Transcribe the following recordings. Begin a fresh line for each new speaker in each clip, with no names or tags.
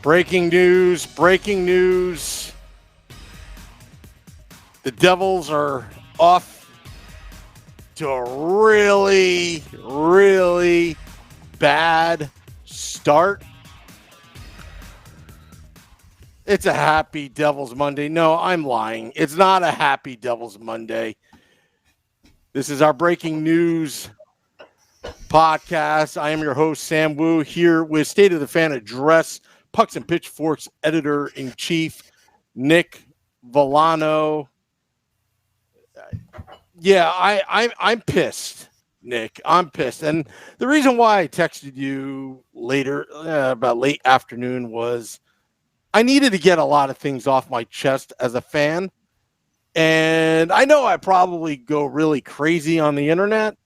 Breaking news, breaking news. The Devils are off to a really, really bad start. It's a happy Devils Monday. No, I'm lying. It's not a happy Devils Monday. This is our breaking news podcast. I am your host, Sam Wu, here with State of the Fan Address, Pucks and Pitchforks editor-in-chief, Nick Villano. Yeah, I'm pissed, Nick. I'm pissed. And the reason why I texted you later, about late afternoon, was I needed to get a lot of things off my chest as a fan. And I know I probably go really crazy on the internet,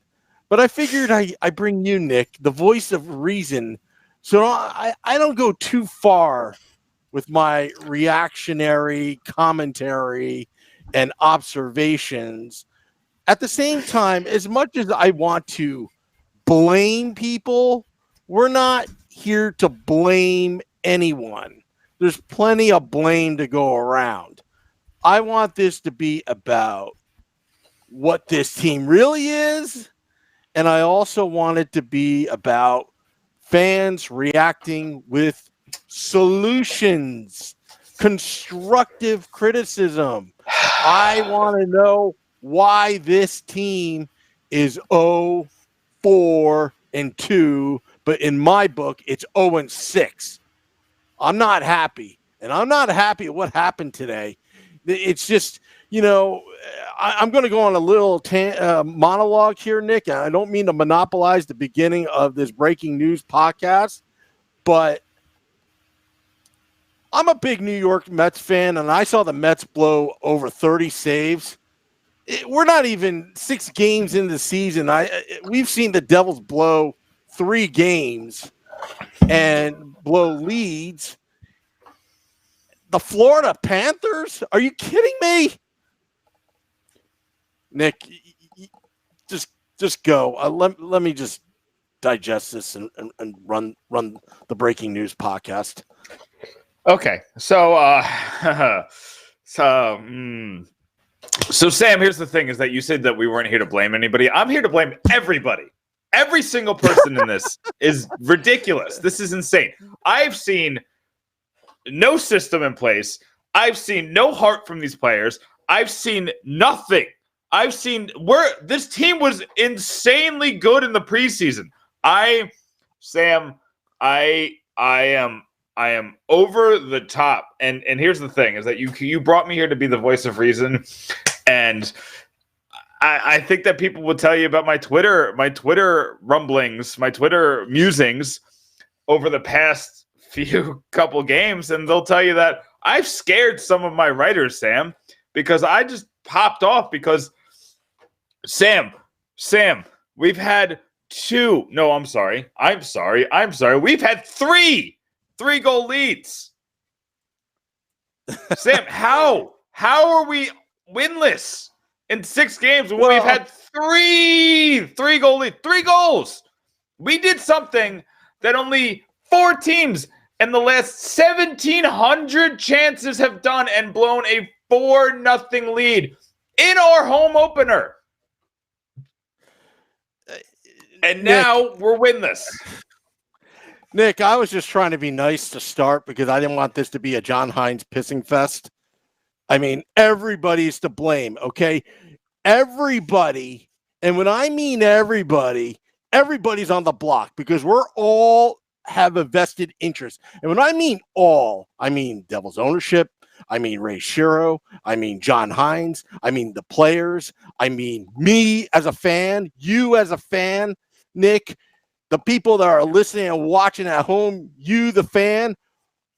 but I figured I bring you, Nick, the voice of reason, so I don't go too far with my reactionary commentary and observations. At the same time, as much as I want to blame people, we're not here to blame anyone. There's plenty of blame to go around. I want this to be about what this team really is, and I also want it to be about fans reacting with solutions, constructive criticism. I want to know why this team is 0-4-2, but in my book, it's 0-6. I'm not happy, and I'm not happy at what happened today. It's just, I'm going to go on a little monologue here, Nick. And I don't mean to monopolize the beginning of this breaking news podcast, but I'm a big New York Mets fan, and I saw the Mets blow over 30 saves. We're not even 6 games into the season. We've seen the Devils blow 3 games and blow leads. The Florida Panthers? Are you kidding me? Nick, just go. Let me just digest this and run the breaking news podcast.
Okay, so Sam, here's the thing: is that you said that we weren't here to blame anybody. I'm here to blame everybody. Every single person in this is ridiculous. This is insane. I've seen no system in place. I've seen no heart from these players. I've seen nothing. I've seen this team was insanely good in the preseason. I am over the top. And here's the thing: is that you brought me here to be the voice of reason, and I think that people will tell you about my Twitter rumblings, my Twitter musings over the past few couple games, and they'll tell you that I've scared some of my writers, Sam, because I just popped off because Sam, we've had 2. No, I'm sorry. We've had 3 goal leads. Sam, how are we winless in 6 games when we've had 3 goal leads? 3 goals. We did something that only 4 teams in the last 1,700 chances have done and blown a 4-0 lead in our home opener. And now we're winless.
Nick, I was just trying to be nice to start because I didn't want this to be a John Hines pissing fest. I mean, everybody's to blame, okay? Everybody, and when I mean everybody, everybody's on the block because we're all have a vested interest. And when I mean all, I mean Devils ownership, I mean Ray Shero, I mean John Hines, I mean the players, I mean me as a fan, you as a fan, Nick, the people that are listening and watching at home, you the fan.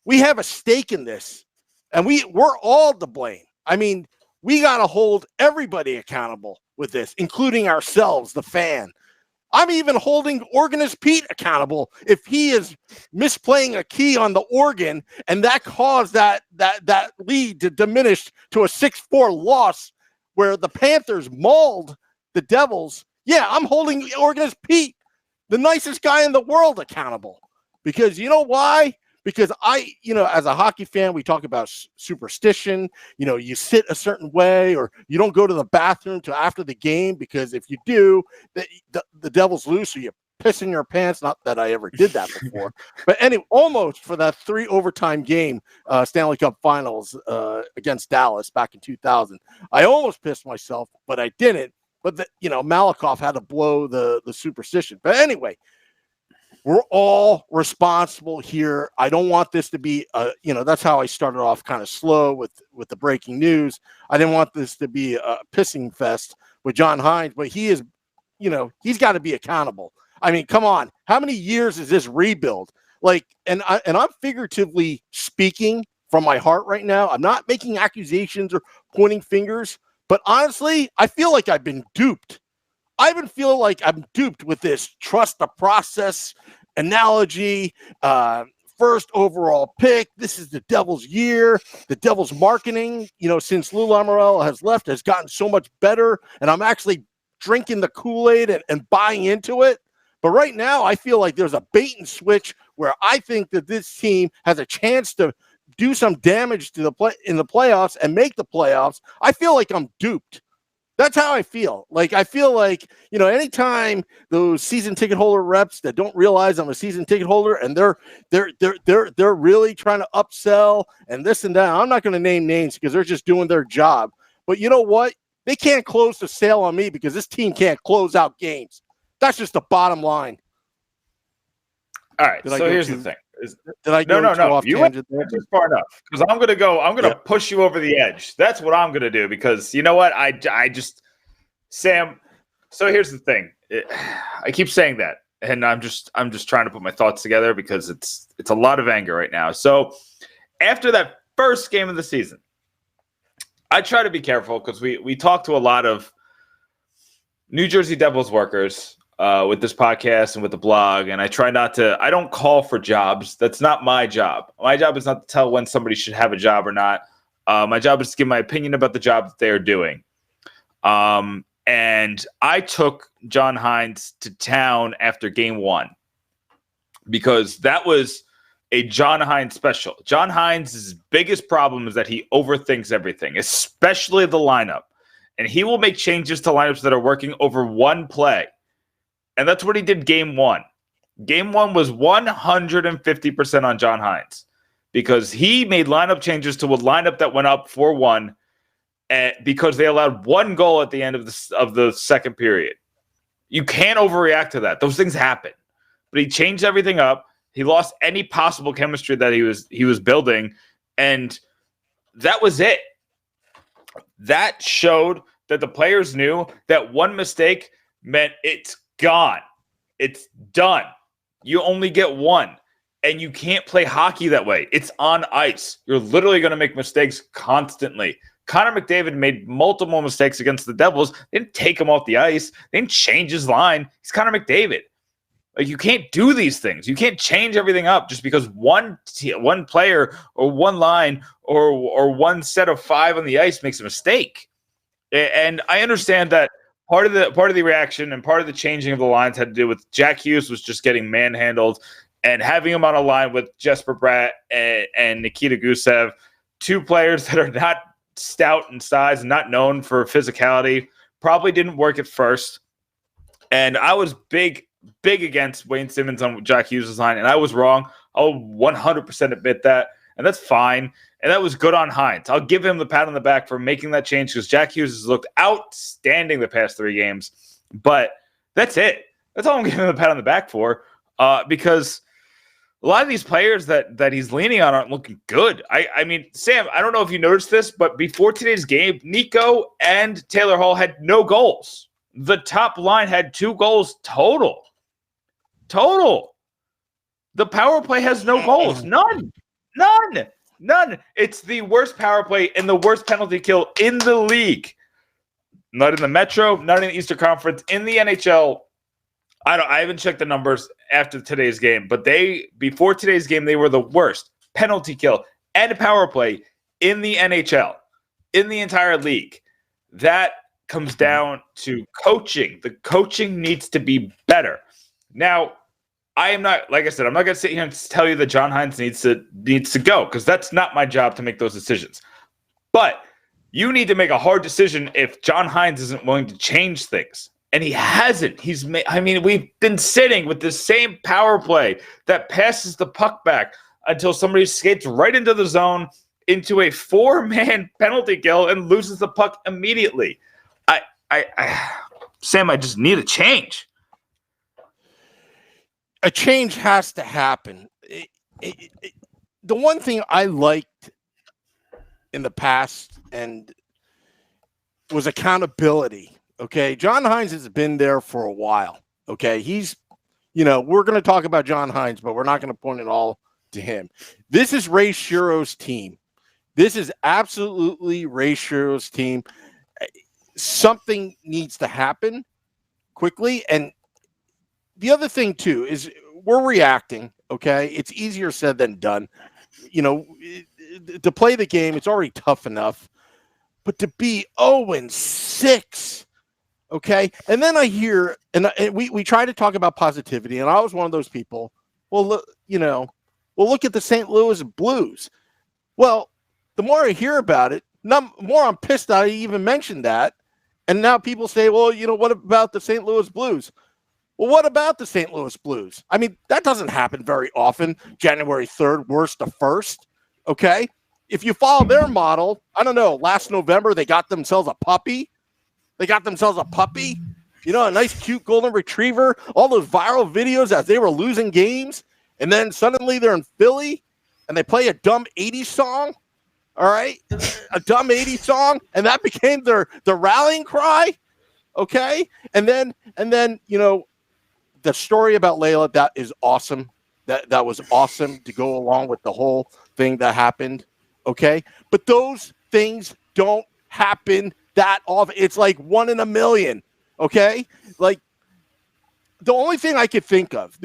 We have a stake in this, and we're all to blame. I mean, we got to hold everybody accountable with this, including ourselves, the fan. I'm even holding organist Pete accountable if he is misplaying a key on the organ and that caused that lead to diminish to a 6-4 loss where the Panthers mauled the Devils. Yeah, I'm holding organist Pete, the nicest guy in the world, accountable. Because you know why? because as a hockey fan, we talk about superstition. You sit a certain way, or you don't go to the bathroom till after the game, because if you do, the devil's loose, or you piss in your pants. Not that I ever did that before, but anyway, almost for that 3 overtime game, Stanley Cup Finals against Dallas back in 2000. I almost pissed myself, but I didn't. But Malakoff had to blow the superstition. But anyway, we're all responsible here. I don't want this to be, that's how I started off kind of slow with the breaking news. I didn't want this to be a pissing fest with John Hynes, but he is, he's got to be accountable. I mean, come on. How many years is this rebuild? And I'm figuratively speaking from my heart right now. I'm not making accusations or pointing fingers, but honestly, I feel like I've been duped. I even feel like I'm duped with this trust the process analogy. First overall pick. This is the Devils' year. The Devils' marketing, since Lou Lamoriello has left, has gotten so much better. And I'm actually drinking the Kool-Aid and buying into it. But right now, I feel like there's a bait and switch where I think that this team has a chance to do some damage to in the playoffs and make the playoffs. I feel like I'm duped. That's how I feel. I feel like, anytime those season ticket holder reps that don't realize I'm a season ticket holder and they're really trying to upsell and this and that. I'm not going to name names because they're just doing their job. But you know what? They can't close the sale on me because this team can't close out games. That's just the bottom line.
All right. So here's the thing.
Did I go off
you went just far enough, because I'm gonna push you over the edge. That's what I'm gonna do, because you know what? I just, Sam. So here's the thing. I keep saying that, and I'm just trying to put my thoughts together because it's a lot of anger right now. So after that first game of the season, I try to be careful because we talk to a lot of New Jersey Devils workers with this podcast and with the blog, and I try not to. I don't call for jobs. That's not my job. My job is not to tell when somebody should have a job or not. My job is to give my opinion about the job that they are doing. And I took John Hynes to town after game 1 because that was a John Hynes special. John Hynes' biggest problem is that he overthinks everything, especially the lineup. And he will make changes to lineups that are working over one play. And that's what he did game 1. Game 1 was 150% on John Hynes because he made lineup changes to a lineup that went up 4-1 because they allowed 1 goal at the end of the second period. You can't overreact to that. Those things happen. But he changed everything up. He lost any possible chemistry that he was building, and that was it. That showed that the players knew that one mistake meant it's gone. It's done. You only get one, and you can't play hockey that way. It's on ice. You're literally going to make mistakes constantly. Connor McDavid made multiple mistakes against the Devils. They didn't take him off the ice. They didn't change his line. He's Connor McDavid. You can't do these things. You can't change everything up just because one player or one line or one set of 5 on the ice makes a mistake. And I understand that part of the reaction and part of the changing of the lines had to do with Jack Hughes was just getting manhandled, and having him on a line with Jesper Bratt and Nikita Gusev, 2 players that are not stout in size and not known for physicality, probably didn't work at first. And I was big against Wayne Simmons on Jack Hughes' line, and I was wrong. I'll 100% admit that, and that's fine. And that was good on Hynes. I'll give him the pat on the back for making that change because Jack Hughes has looked outstanding the past 3 games. But that's it. That's all I'm giving him the pat on the back for, because a lot of these players that he's leaning on aren't looking good. I mean, Sam, I don't know if you noticed this, but before today's game, Nico and Taylor Hall had no goals. The top line had 2 goals total. The power play has no goals. None. It's the worst power play and the worst penalty kill in the league. Not in the Metro, not in the Eastern Conference, in the NHL. I haven't checked the numbers after today's game, but before today's game, they were the worst penalty kill and power play in the NHL, in the entire league. That comes down to coaching. The coaching needs to be better. Now, I am not, like I said, I'm not going to sit here and tell you that John Hines needs to go, because that's not my job to make those decisions. But you need to make a hard decision if John Hines isn't willing to change things. And he hasn't. We've been sitting with the same power play that passes the puck back until somebody skates right into the zone, into a 4-man penalty kill, and loses the puck immediately. Sam, I just need a change.
A change has to happen. The one thing I liked in the past and was accountability. Okay, John Hines has been there for a while. Okay, he's, we're going to talk about John Hines, but we're not going to point it all to him. This is Ray Shero's team. This is absolutely Ray Shero's team. Something needs to happen quickly. And the other thing, too, is we're reacting. Okay, it's easier said than done. To play the game, it's already tough enough. But to be 0-6. Okay. And then I hear, and we try to talk about positivity, and I was one of those people. Well, look at the St. Louis Blues. Well, the more I hear about it, the more I'm pissed that I even mentioned that. And now people say, well, what about the St. Louis Blues? Well, what about the St. Louis Blues? I mean, that doesn't happen very often. January 3rd, worst to 1st. Okay. If you follow their model, I don't know, last November, they got themselves a puppy. A nice, cute golden retriever, all those viral videos as they were losing games. And then suddenly they're in Philly and they play a dumb 80s song. All right. A dumb 80s song. And that became their rallying cry. Okay. And then, the story about Layla, that is awesome. That was awesome to go along with the whole thing that happened. Okay. But those things don't happen that often. It's like 1 in a million. Okay. Like the only thing I can think of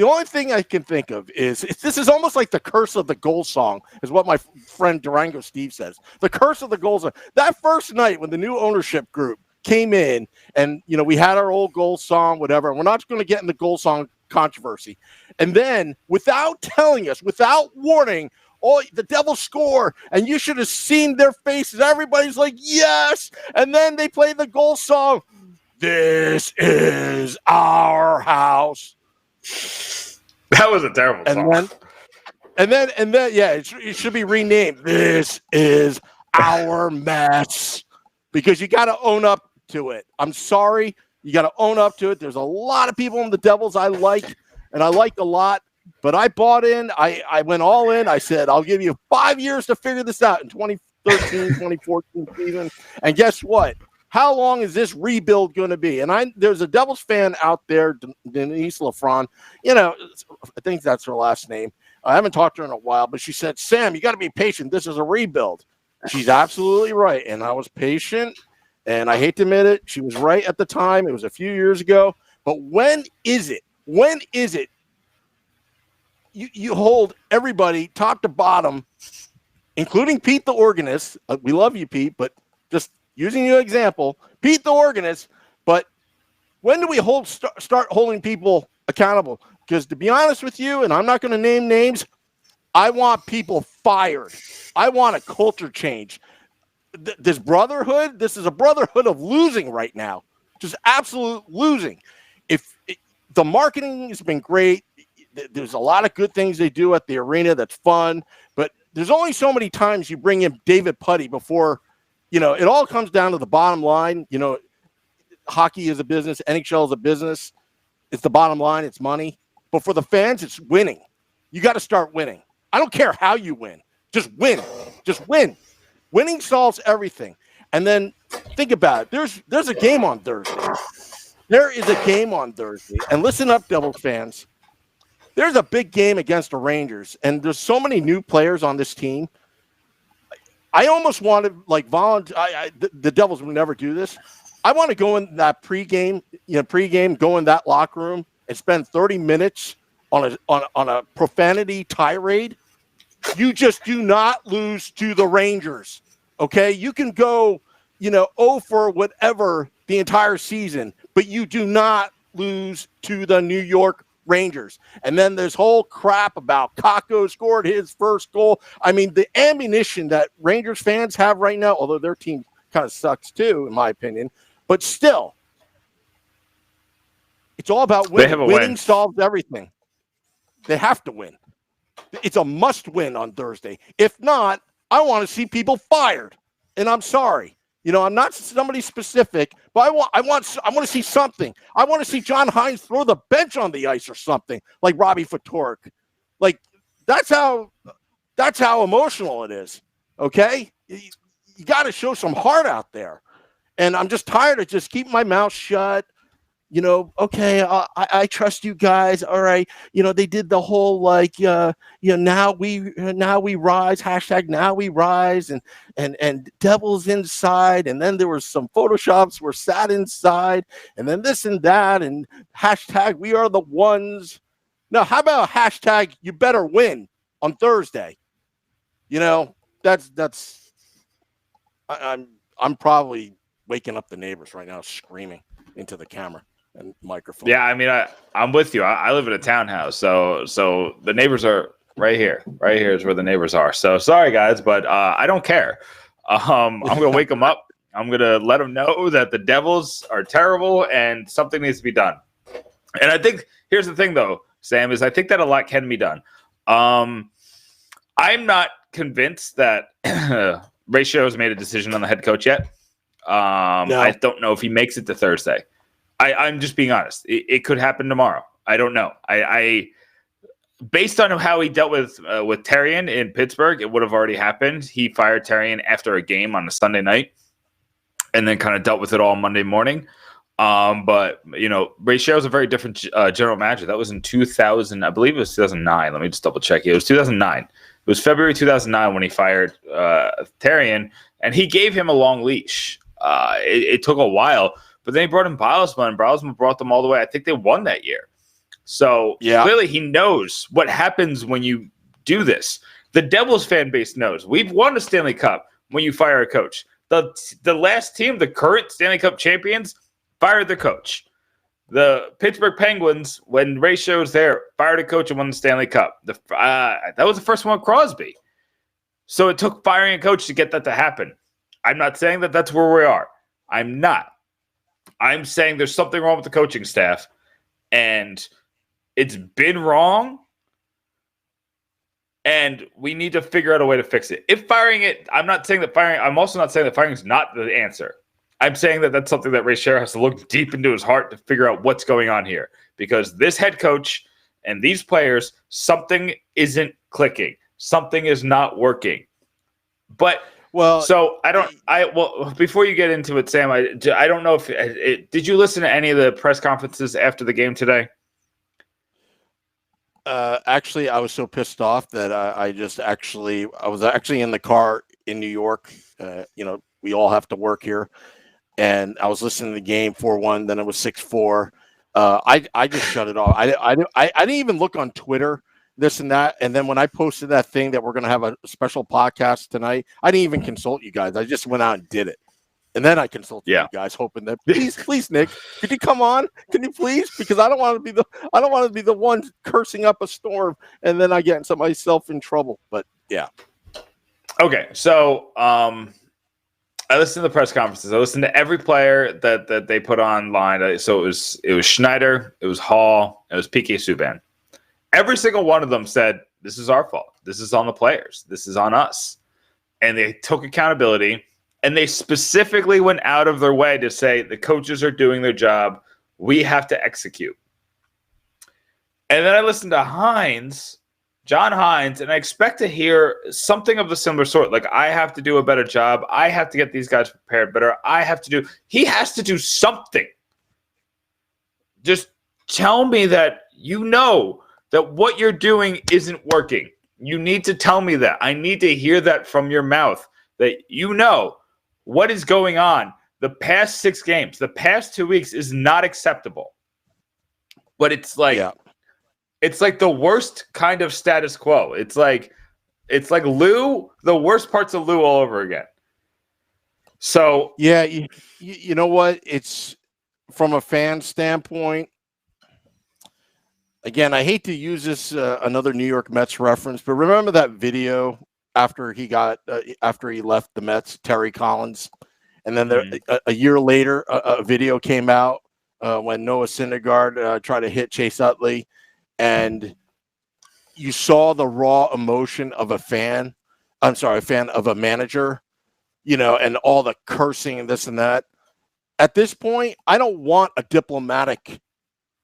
is this is almost like the curse of the goal song, is what my friend Durango Steve says. The curse of the goal song. That first night when the new ownership group came in and, we had our old goal song, whatever, and we're not going to get in the goal song controversy. And then without telling us, without warning, the Devils score, and you should have seen their faces. Everybody's like, yes. And then they play the goal song. This is our house.
That was a terrible song.
And then, yeah, it should be renamed. This is our mess, because you got to own up to it. I'm sorry. You got to own up to it. There's a lot of people in the Devils I like, and I liked a lot. But I bought in. I went all in. I said, I'll give you 5 years to figure this out in 2013, 2014 season. And guess what? How long is this rebuild going to be? And there's a Devils fan out there, Denise Lafron. I think that's her last name. I haven't talked to her in a while, but she said, Sam, you got to be patient. This is a rebuild. She's absolutely right. And I was patient, and I hate to admit it. She was right at the time. It was a few years ago. But when is it? When is it? You hold everybody top to bottom, including Pete the organist. We love you, Pete, but just using your example, Pete the organist. But when do we start holding people accountable? Because to be honest with you, and I'm not going to name names, I want people fired. I want a culture change. This brotherhood, this is a brotherhood of losing right now, just absolute losing. The marketing has been great. There's a lot of good things they do at the arena that's fun, but there's only so many times you bring in David Putty before, it all comes down to the bottom line. Hockey is a business, NHL is a business. It's the bottom line, it's money. But for the fans, it's winning. You got to start winning. I don't care how you win. Just win. Just win. Winning solves everything. And then think about it. There's a game on Thursday. There is a game on Thursday. And listen up, Devils fans. There's a big game against the Rangers, and there's so many new players on this team. I almost want to the Devils would never do this. I want to go in that pregame, go in that locker room and spend 30 minutes on a profanity tirade. You just do not lose to the Rangers. Okay, you can go, 0 for whatever the entire season, but you do not lose to the New York Rangers. And then this whole crap about Kakko scored his first goal. I mean, the ammunition that Rangers fans have right now, although their team kind of sucks too, in my opinion, but still, it's all about winning.
They have a
Winning
win.
solves everything. They have to win. It's a must win on Thursday. If not, I want to see people fired. And I'm sorry. You know, I'm not somebody specific, but I want to see something. I want to see John Hines throw the bench on the ice or something, like Robbie Ftorek. Like that's how emotional it is. Okay? You got to show some heart out there. And I'm just tired of just keeping my mouth shut. You know, okay, I trust you guys. All right, you know, they did the whole like, now we rise, hashtag now we rise, and Devils inside, and then there was some photoshops were sat inside, and then this and that, and hashtag we are the ones. Now, how about hashtag you better win on Thursday? You know, I'm probably waking up the neighbors right now, screaming into the camera and microphone.
Yeah, I mean, I'm with you. I live in a townhouse, so the neighbors are right here. Right here is where the neighbors are. So sorry, guys, but I don't care. I'm gonna wake them up. I'm gonna let them know that the Devils are terrible and something needs to be done. And I think here's the thing, though, Sam, is I think that a lot can be done. I'm not convinced that Ray Shero has made a decision on the head coach yet. No. I don't know if he makes it to Thursday. I'm just being honest. It could happen tomorrow. I don't know. I based on how he dealt with Therrien in Pittsburgh, it would have already happened. He fired Therrien after a game on a Sunday night, and then kind of dealt with it all Monday morning. But you know, Ray Shero is a very different general manager. That was in 2000, I believe it was 2009. Let me just double check. It was 2009. It was February 2009 when he fired Therrien, and he gave him a long leash. It took a while. But then he brought in Bylsma, and Bylsma brought them all the way. I think they won that year. So clearly he knows what happens when you do this. The Devils fan base knows. We've won a Stanley Cup when you fire a coach. The last team, the current Stanley Cup champions, fired their coach. The Pittsburgh Penguins, when Ray Shero was there, fired a coach and won the Stanley Cup. That was the first one with Crosby. So it took firing a coach to get that to happen. I'm not saying that that's where we are. I'm not. I'm saying there's something wrong with the coaching staff, and it's been wrong, and we need to figure out a way to fix it. If firing it, I'm also not saying that firing is not the answer. I'm saying that that's something that Ray Shero has to look deep into his heart to figure out what's going on here, because this head coach and these players, something isn't clicking. Something is not working. But before you get into it, Sam, I don't know if did you listen to any of the press conferences after the game today?
Actually, I was so pissed off that I was actually in the car in New York. You know, we all have to work here, and I was listening to the game 4-1. Then it was 6-4. I just shut it off. I didn't even look on Twitter. This and that, and then when I posted that thing that we're going to have a special podcast tonight, I didn't even consult you guys. I just went out and did it, and then I consulted you guys, hoping that please, Nick, could you come on? Can you please? Because I don't want to be the one cursing up a storm, and then I get myself in trouble. But yeah.
Okay, so I listened to the press conferences. I listened to every player that they put online. So it was Schneider, it was Hall, it was PK Subban. Every single one of them said, this is our fault. This is on the players. This is on us. And they took accountability, and they specifically went out of their way to say the coaches are doing their job. We have to execute. And then I listened to John Hines, and I expect to hear something of the similar sort. Like, I have to do a better job. I have to get these guys prepared better. He has to do something. Just tell me that you know that what you're doing isn't working. You need to tell me that. I need to hear that from your mouth, that you know what is going on. The past 6 games, the past 2 weeks is not acceptable. But it's like the worst kind of status quo. It's like Lou, the worst parts of Lou all over again. So
yeah, you know what? It's from a fan standpoint. again, I hate to use this another New York Mets reference, but remember that video after he left the Mets, Terry Collins, and then a year later, a video came out when Noah Syndergaard tried to hit Chase Utley, and you saw the raw emotion of a fan. I'm sorry, a fan of a manager, and all the cursing and this and that. At this point, I don't want a diplomatic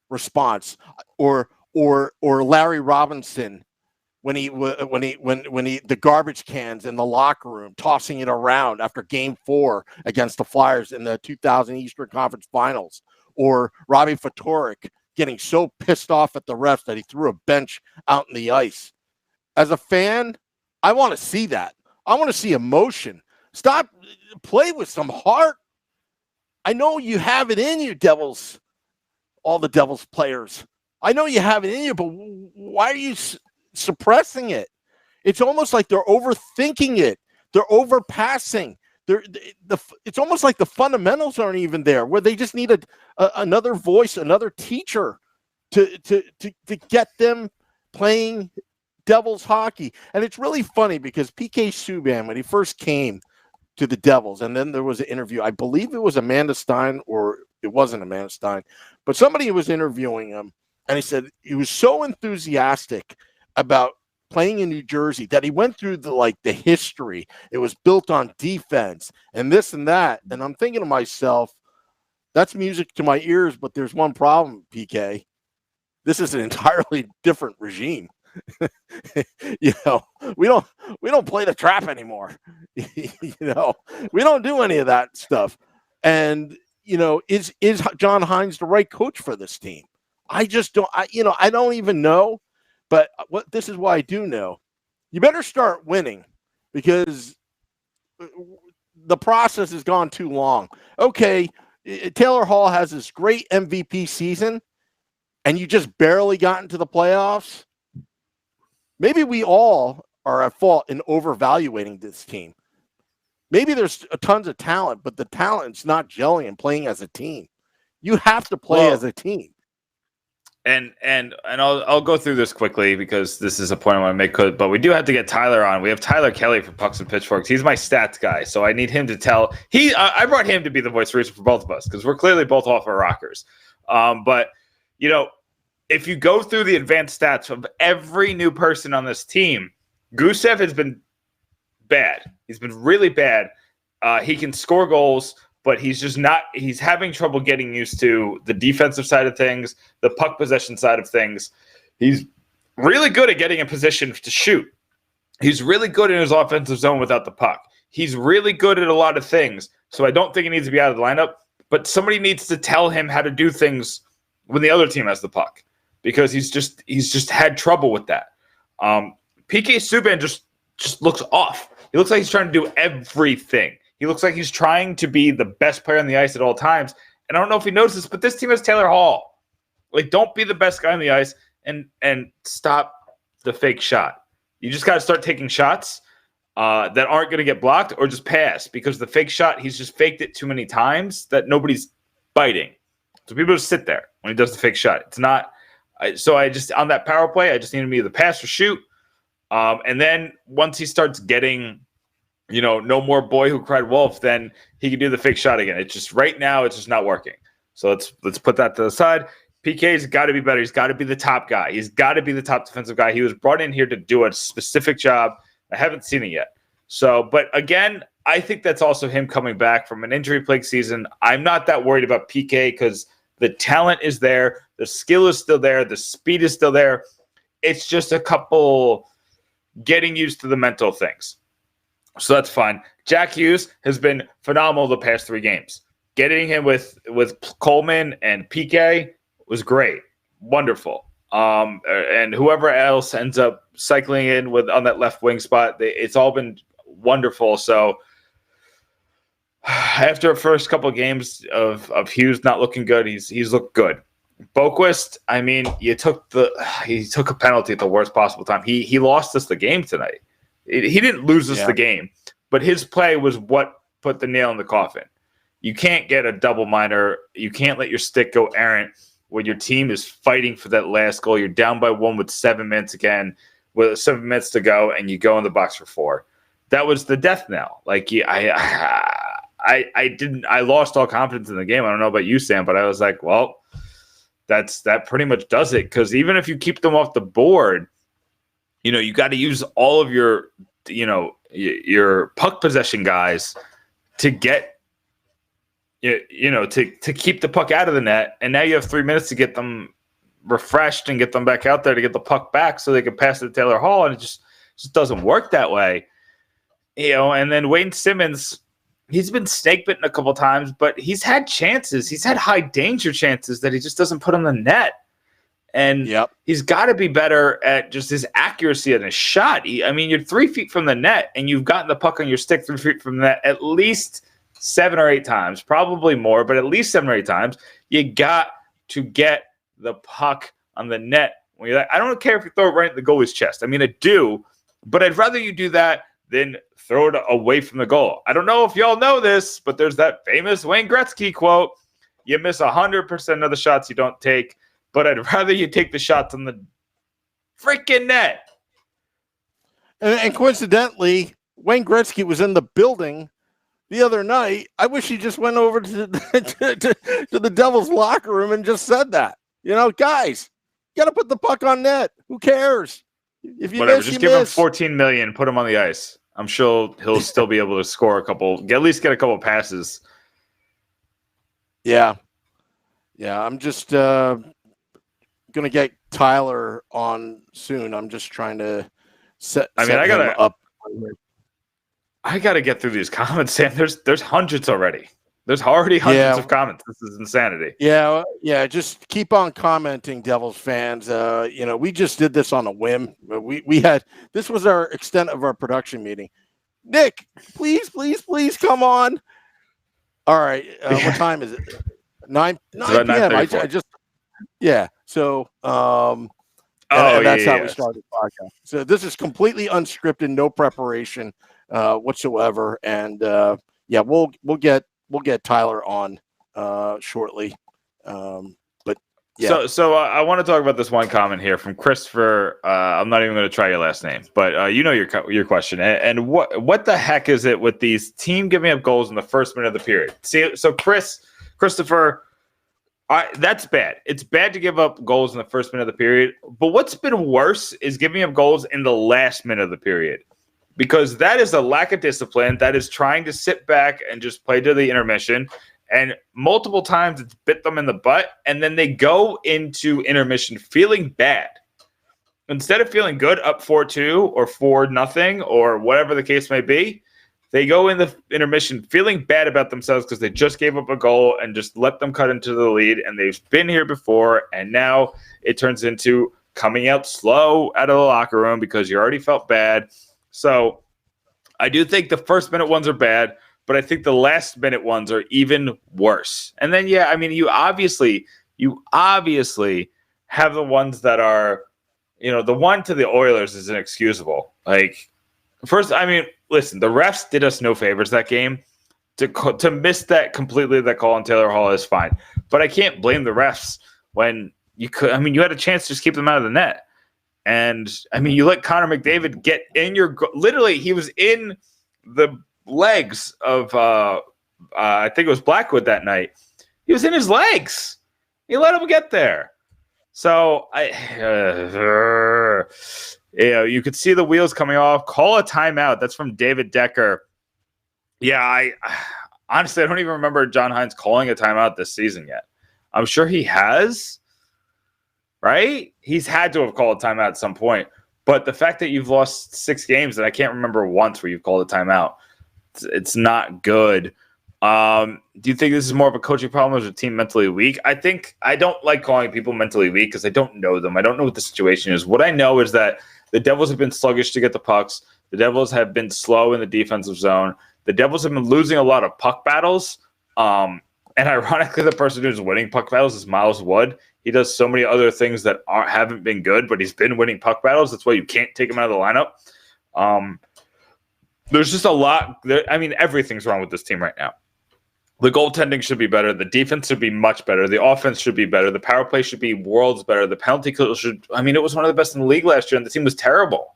response or Larry Robinson when the garbage cans in the locker room tossing it around after Game 4 against the Flyers in the 2000 Eastern Conference Finals, or Robbie Ftorek getting so pissed off at the refs that he threw a bench out in the ice. As a fan, I want to see that. I want to see emotion. Play with some heart. I know you have it in you, Devils, all the Devils players. I know you have it in you, but why are you suppressing it? It's almost like they're overthinking it. They're overpassing. It's almost like the fundamentals aren't even there, where they just need another voice, another teacher to get them playing Devils hockey. And it's really funny because PK Subban, when he first came to the Devils, and then there was an interview, I believe it was Amanda Stein, or it wasn't Amanda Stein, but somebody was interviewing him, and he said he was so enthusiastic about playing in New Jersey that he went through the history. It was built on defense and this and that. And I'm thinking to myself, that's music to my ears, but there's one problem, PK. This is an entirely different regime. We don't play the trap anymore. We don't do any of that stuff. And is John Hynes the right coach for this team? I just don't. I don't even know. But this is why I do know. You better start winning, because the process has gone too long. Okay, Taylor Hall has this great MVP season, and you just barely got into the playoffs. Maybe we all are at fault in overvaluating this team. Maybe there's tons of talent, but the talent's not gelling and playing as a team. You have to play as a team.
And I'll go through this quickly because this is a point I want to make. But we do have to get Tyler on. We have Tyler Kelly from Pucks and Pitchforks. He's my stats guy, so I need him to tell. I brought him to be the voice of reason for both of us because we're clearly both off our rockers. But if you go through the advanced stats of every new person on this team, Gusev has been bad. He's been really bad. He can score goals, but he's just not – he's having trouble getting used to the defensive side of things, the puck possession side of things. He's really good at getting in position to shoot. He's really good in his offensive zone without the puck. He's really good at a lot of things, so I don't think he needs to be out of the lineup, but somebody needs to tell him how to do things when the other team has the puck, because he's just had trouble with that. PK Subban just looks off. He looks like he's trying to do everything. He looks like he's trying to be the best player on the ice at all times. And I don't know if he knows this, but this team has Taylor Hall. Don't be the best guy on the ice and stop the fake shot. You just got to start taking shots that aren't going to get blocked, or just pass, because the fake shot, he's just faked it too many times that nobody's biting. So people just sit there when he does the fake shot. It's not. So I just, on that power play, I just need him to either pass or shoot. And then once he starts getting, no more boy who cried wolf, then he can do the fake shot again. It's just right now, it's just not working. So let's put that to the side. PK's got to be better. He's got to be the top guy. He's got to be the top defensive guy. He was brought in here to do a specific job. I haven't seen it yet. So, but again, I think that's also him coming back from an injury-plagued season. I'm not that worried about PK because the talent is there. The skill is still there. The speed is still there. It's just a couple getting used to the mental things. So that's fine. Jack Hughes has been phenomenal the past 3 games. Getting him with Coleman and PK was great. Wonderful. And whoever else ends up cycling in on that left wing spot, it's all been wonderful. So after the first couple of games of Hughes not looking good, he's looked good. Boquist, I mean, he took a penalty at the worst possible time. He lost us the game tonight. He didn't lose us the game, but his play was what put the nail in the coffin. You can't get a double minor. You can't let your stick go errant. when your team is fighting for that last goal. You're down by 1 with 7 minutes with 7 minutes to go, and you go in the box for 4. That was the death knell. Like, I lost all confidence in the game. I don't know about you, Sam, but I was like, well, that pretty much does it. Because even if you keep them off the board, you got to use all of your puck possession guys to get, to keep the puck out of the net. And now you have 3 minutes to get them refreshed and get them back out there to get the puck back so they can pass it to Taylor Hall. And it just doesn't work that way. And then Wayne Simmons, he's been snake bitten a couple times, but he's had chances. He's had high danger chances that he just doesn't put on the net. And he's got to be better at just his accuracy on his shot. You're 3 feet from the net, and you've gotten the puck on your stick 3 feet from the net at least 7 or 8 times, probably more, but at least 7 or 8 times. You got to get the puck on the net. When you're like, I don't care if you throw it right in the goalie's chest. I do, but I'd rather you do that than throw it away from the goal. I don't know if y'all know this, but there's that famous Wayne Gretzky quote: "You miss 100% of the shots you don't take, but I'd rather you take the shots on the freaking net."
And coincidentally, Wayne Gretzky was in the building the other night. I wish he just went over to the Devils locker room and just said that. Guys, you got to put the puck on net. Who cares? If you
Whatever,
miss,
just
you
give
miss.
him $14 million, put him on the ice. I'm sure he'll still be able to score at least get a couple passes.
Yeah. I'm just gonna get Tyler on soon. I'm just trying to set him up.
I gotta get through these comments, Sam. There's hundreds already. There's already hundreds of comments. This is insanity.
Yeah. Just keep on commenting, Devils fans. We just did this on a whim. This was our extent of our production meeting. Nick, please come on. All right. What time is it? 9 p.m. I just. So. That's how we started the podcast. So this is completely unscripted, no preparation whatsoever, and we'll get Tyler on shortly.
So I want to talk about this one comment here from Christopher. I'm not even going to try your last name, but your question. And what the heck is it with these team giving up goals in the first minute of the period? See, so Christopher, that's bad. It's bad to give up goals in the first minute of the period. But what's been worse is giving up goals in the last minute of the period, because that is a lack of discipline. That is trying to sit back and just play to the intermission. And multiple times it's bit them in the butt. And then they go into intermission feeling bad. Instead of feeling good up 4-2 or 4-0 or whatever the case may be, they go in the intermission feeling bad about themselves because they just gave up a goal and just let them cut into the lead. And they've been here before. And now it turns into coming out slow out of the locker room because you already felt bad. So I do think the first minute ones are bad, but I think the last minute ones are even worse. And then, you obviously have the ones that are, the one to the Oilers is inexcusable. Like, first, listen, the refs did us no favors that game. To miss that completely, that call on Taylor Hall is fine. But I can't blame the refs when you you had a chance to just keep them out of the net. And, you let Connor McDavid get in literally, he was in the legs of, I think it was Blackwood that night. He was in his legs. You let him get there. So, you could see the wheels coming off. Call a timeout. That's from David Decker. Yeah, honestly, I don't even remember John Hines calling a timeout this season yet. I'm sure he has. Right? He's had to have called a timeout at some point. But the fact that you've lost 6 games, and I can't remember once where you've called a timeout, it's not good. Do you think this is more of a coaching problem or is a team mentally weak? I think I don't like calling people mentally weak because I don't know them. I don't know what the situation is. What I know is that the Devils have been sluggish to get the pucks. The Devils have been slow in the defensive zone. The Devils have been losing a lot of puck battles. And ironically, the person who's winning puck battles is Miles Wood. He does so many other things that haven't been good, but he's been winning puck battles. That's why you can't take him out of the lineup. There's just a lot. Everything's wrong with this team right now. The goaltending should be better. The defense should be much better. The offense should be better. The power play should be worlds better. The penalty kill should. I mean, it was one of the best in the league last year, and the team was terrible.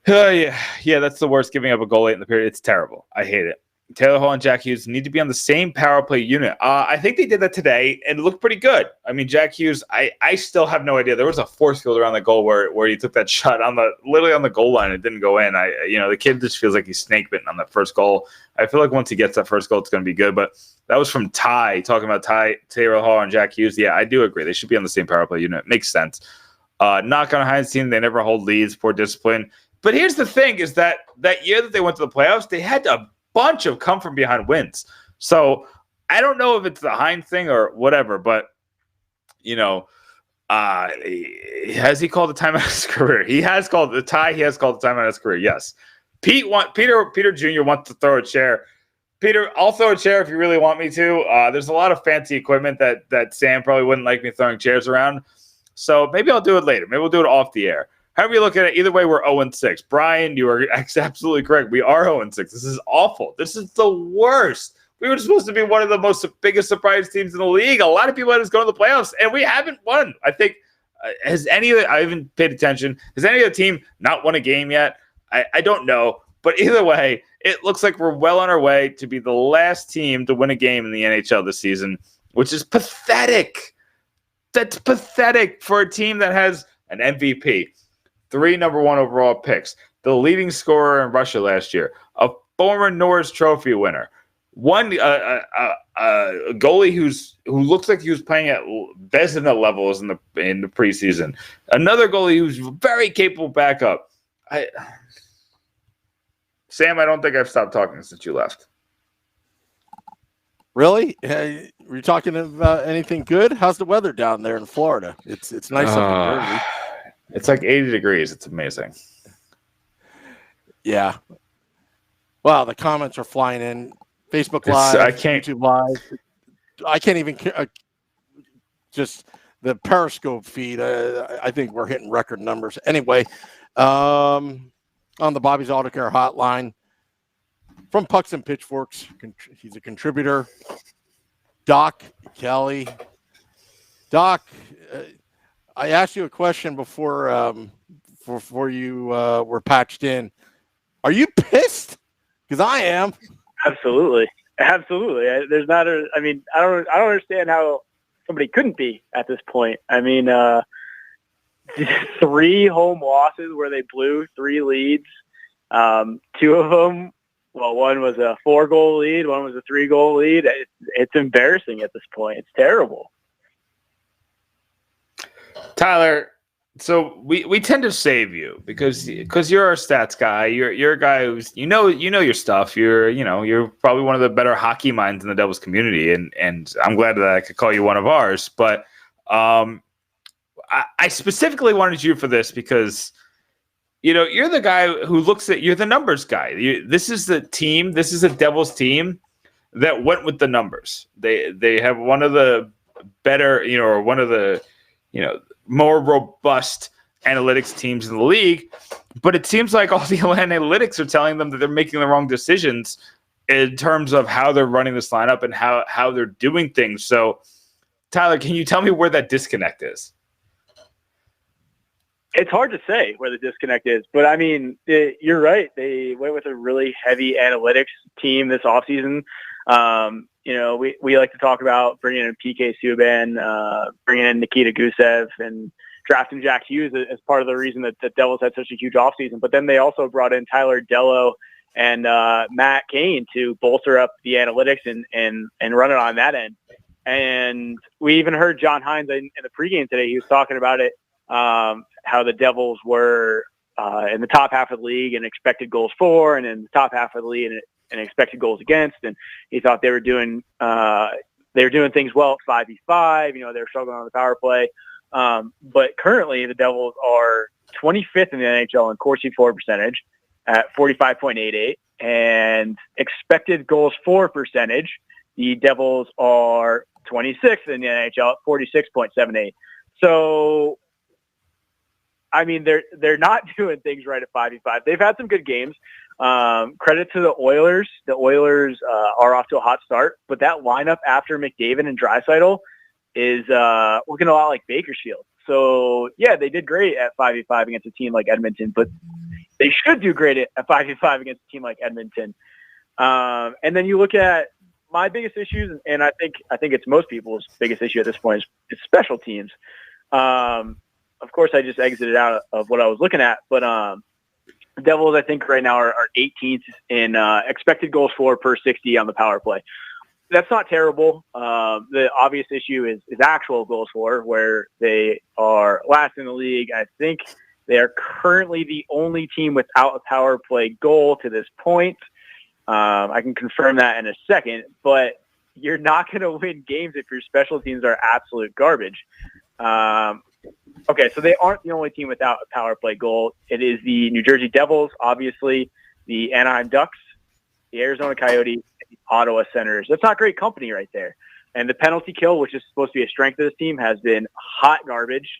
Yeah, that's the worst. Giving up a goal late in the period. It's terrible. I hate it. Taylor Hall and Jack Hughes need to be on the same power play unit. I think they did that today, and it looked pretty good. I mean, Jack Hughes, I still have no idea. There was a force field around the goal where he took that shot literally on the goal line. It didn't go in. The kid just feels like he's snake bitten on that first goal. I feel like once he gets that first goal, it's going to be good. But that was from talking about Taylor Hall and Jack Hughes. Yeah, I do agree. They should be on the same power play unit. Makes sense. Knock on Heinz team, they never hold leads, poor discipline. But here's the thing: is that year that they went to the playoffs, they had a bunch of come from behind wins. So I don't know if it's the Heinz thing or whatever, but has he called the timeout of his career? He has called the timeout of his career. Yes. Peter Jr. wants to throw a chair. Peter, I'll throw a chair if you really want me to. There's a lot of fancy equipment that Sam probably wouldn't like me throwing chairs around. So maybe I'll do it later. Maybe we'll do it off the air. However you look at it, either way, we're 0-6. Brian, you are absolutely correct. We are 0-6. This is awful. This is the worst. We were supposed to be one of the biggest surprise teams in the league. A lot of people had us going to the playoffs, and we haven't won. I think, I haven't paid attention. Has any other team not won a game yet? I don't know. But either way, it looks like we're well on our way to be the last team to win a game in the NHL this season, which is pathetic. That's pathetic for a team that has an MVP, 3 number 1 overall picks, the leading scorer in Russia last year, a former Norris Trophy winner, a goalie who looks like he was playing at Vezina levels in the preseason, another goalie who's very capable backup. Sam, I don't think I've stopped talking since you left.
Really? Were you talking about anything good? How's the weather down there in Florida? It's nice up in Jersey.
It's like 80 degrees. It's amazing.
Yeah. Wow, the comments are flying in. Facebook Live, YouTube Live. I can't even just the Periscope feed. I think we're hitting record numbers. Anyway, on the Bobby's Auto Care hotline from Pucks and Pitchforks, he's a contributor. Doc Kelly. Doc, I asked you a question before you were patched in. Are you pissed? Because I am.
Absolutely. There's not a. I mean, I don't understand how somebody couldn't be at this point. I mean, 3 home losses where they blew 3 leads. 2 of them. Well, one was a 4-goal lead. One was a 3-goal lead. It's embarrassing at this point. It's terrible.
Tyler, so we tend to save you because you're our stats guy. You're a guy who's you know your stuff. You're probably one of the better hockey minds in the Devils community, and I'm glad that I could call you one of ours. But I specifically wanted you for this because you're the guy who you're the numbers guy. This is the team. This is a Devils team that went with the numbers. They have one of the better, or one of the more robust analytics teams in the league, but it seems like all the analytics are telling them that they're making the wrong decisions in terms of how they're running this lineup and how they're doing things. So, Tyler, can you tell me where that disconnect is?
It's hard to say where the disconnect is, but I mean, you're right. They went with a really heavy analytics team this offseason. We like to talk about bringing in PK Subban, bringing in Nikita Gusev, and drafting Jack Hughes as part of the reason that the Devils had such a huge offseason. But then they also brought in Tyler Dellow and Matt Cain to bolster up the analytics and run it on that end. And we even heard John Hines in the pregame today. He was talking about it, how the Devils were in the top half of the league in expected goals for, and in the top half of the league and expected goals against, and he thought they were doing things well at 5v5. They were struggling on the power play, but currently the Devils are 25th in the NHL in Corsi for percentage at 45.88, and expected goals for percentage, the Devils are 26th in the NHL at 46.78. So, I mean, they're not doing things right at 5v5. They've had some good games. Credit to the Oilers. The Oilers are off to a hot start, but that lineup after McDavid and Draisaitl is looking a lot like Bakersfield. So, yeah, they did great at 5v5 against a team like Edmonton, but they should do great at 5v5 against a team like Edmonton. And then you look at my biggest issues, and I think it's most people's biggest issue at this point is special teams. Of course, I just exited out of what I was looking at, but the Devils, I think, right now are 18th in expected goals for per 60 on the power play. That's not terrible. The obvious issue is actual goals for, where they are last in the league. I think they are currently the only team without a power play goal to this point. I can confirm that in a second, but you're not going to win games if your special teams are absolute garbage. Okay, so they aren't the only team without a power play goal. It is the New Jersey Devils, obviously, the Anaheim Ducks, the Arizona Coyotes, and the Ottawa Senators. That's not great company right there. And the penalty kill, which is supposed to be a strength of this team, has been hot garbage.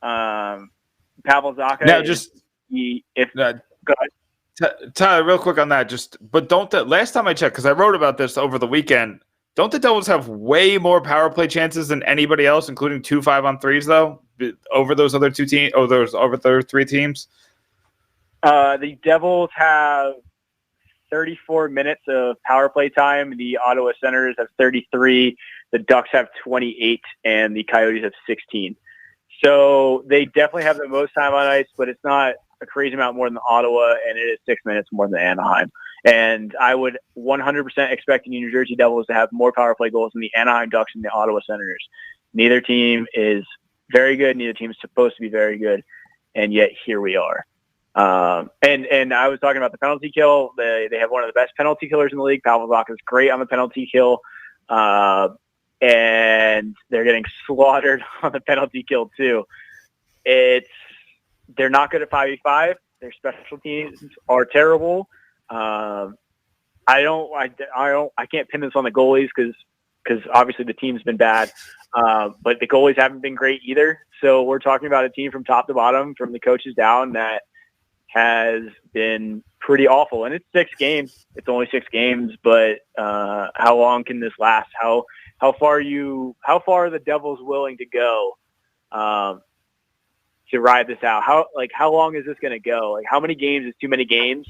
Pavel Zacha.
Now, just
go ahead.
Tyler, real quick on that. But don't last time I checked, because I wrote about this over the weekend. Don't the Devils have way more power play chances than anybody else, including 2 5-on-3s though, over those other two teams? Over those three teams.
The Devils have 34 minutes of power play time. The Ottawa Senators have 33. The Ducks have 28, and the Coyotes have 16. So they definitely have the most time on ice, but it's not a crazy amount more than Ottawa, and it is 6 minutes more than Anaheim. And I would 100% expect the New Jersey Devils to have more power play goals than the Anaheim Ducks and the Ottawa Senators. Neither team is very good. Neither team is supposed to be very good, and yet here we are. And I was talking about the penalty kill. They have one of the best penalty killers in the league. Pavel Zacha is great on the penalty kill, and they're getting slaughtered on the penalty kill too. They're not good at 5v5. Their special teams are terrible. I can't pin this on the goalies because obviously the team's been bad, but the goalies haven't been great either. So we're talking about a team from top to bottom, from the coaches down, that has been pretty awful. And it's 6 games. It's only 6 games, but how long can this last? How far are the Devils willing to go to ride this out? How long is this going to go? Like, how many games is too many games?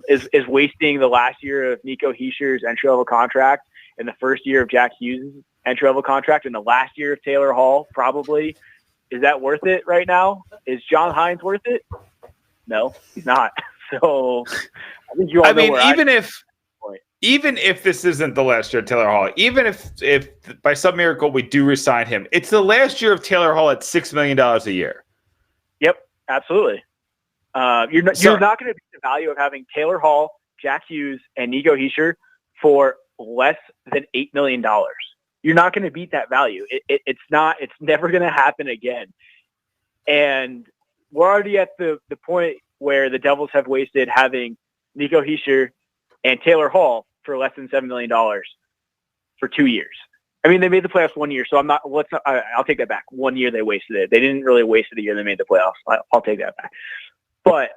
Is wasting the last year of Nico Heischer's entry-level contract and the first year of Jack Hughes' entry-level contract and the last year of Taylor Hall probably. Is that worth it right now? Is John Hines worth it? No, he's not. So I think you all know where
even if this isn't the last year of Taylor Hall, even if by some miracle we do resign him, it's the last year of Taylor Hall at $6 million a year.
Yep, absolutely. You're not going to beat the value of having Taylor Hall, Jack Hughes, and Nico Hischier for less than $8 million. You're not going to beat that value. It's never going to happen again. And we're already at the point where the Devils have wasted having Nico Hischier and Taylor Hall for less than $7 million for 2 years. I mean, they made the playoffs 1 year, so I'll take that back. 1 year they wasted it. They didn't really waste it the year they made the playoffs. I'll take that back. But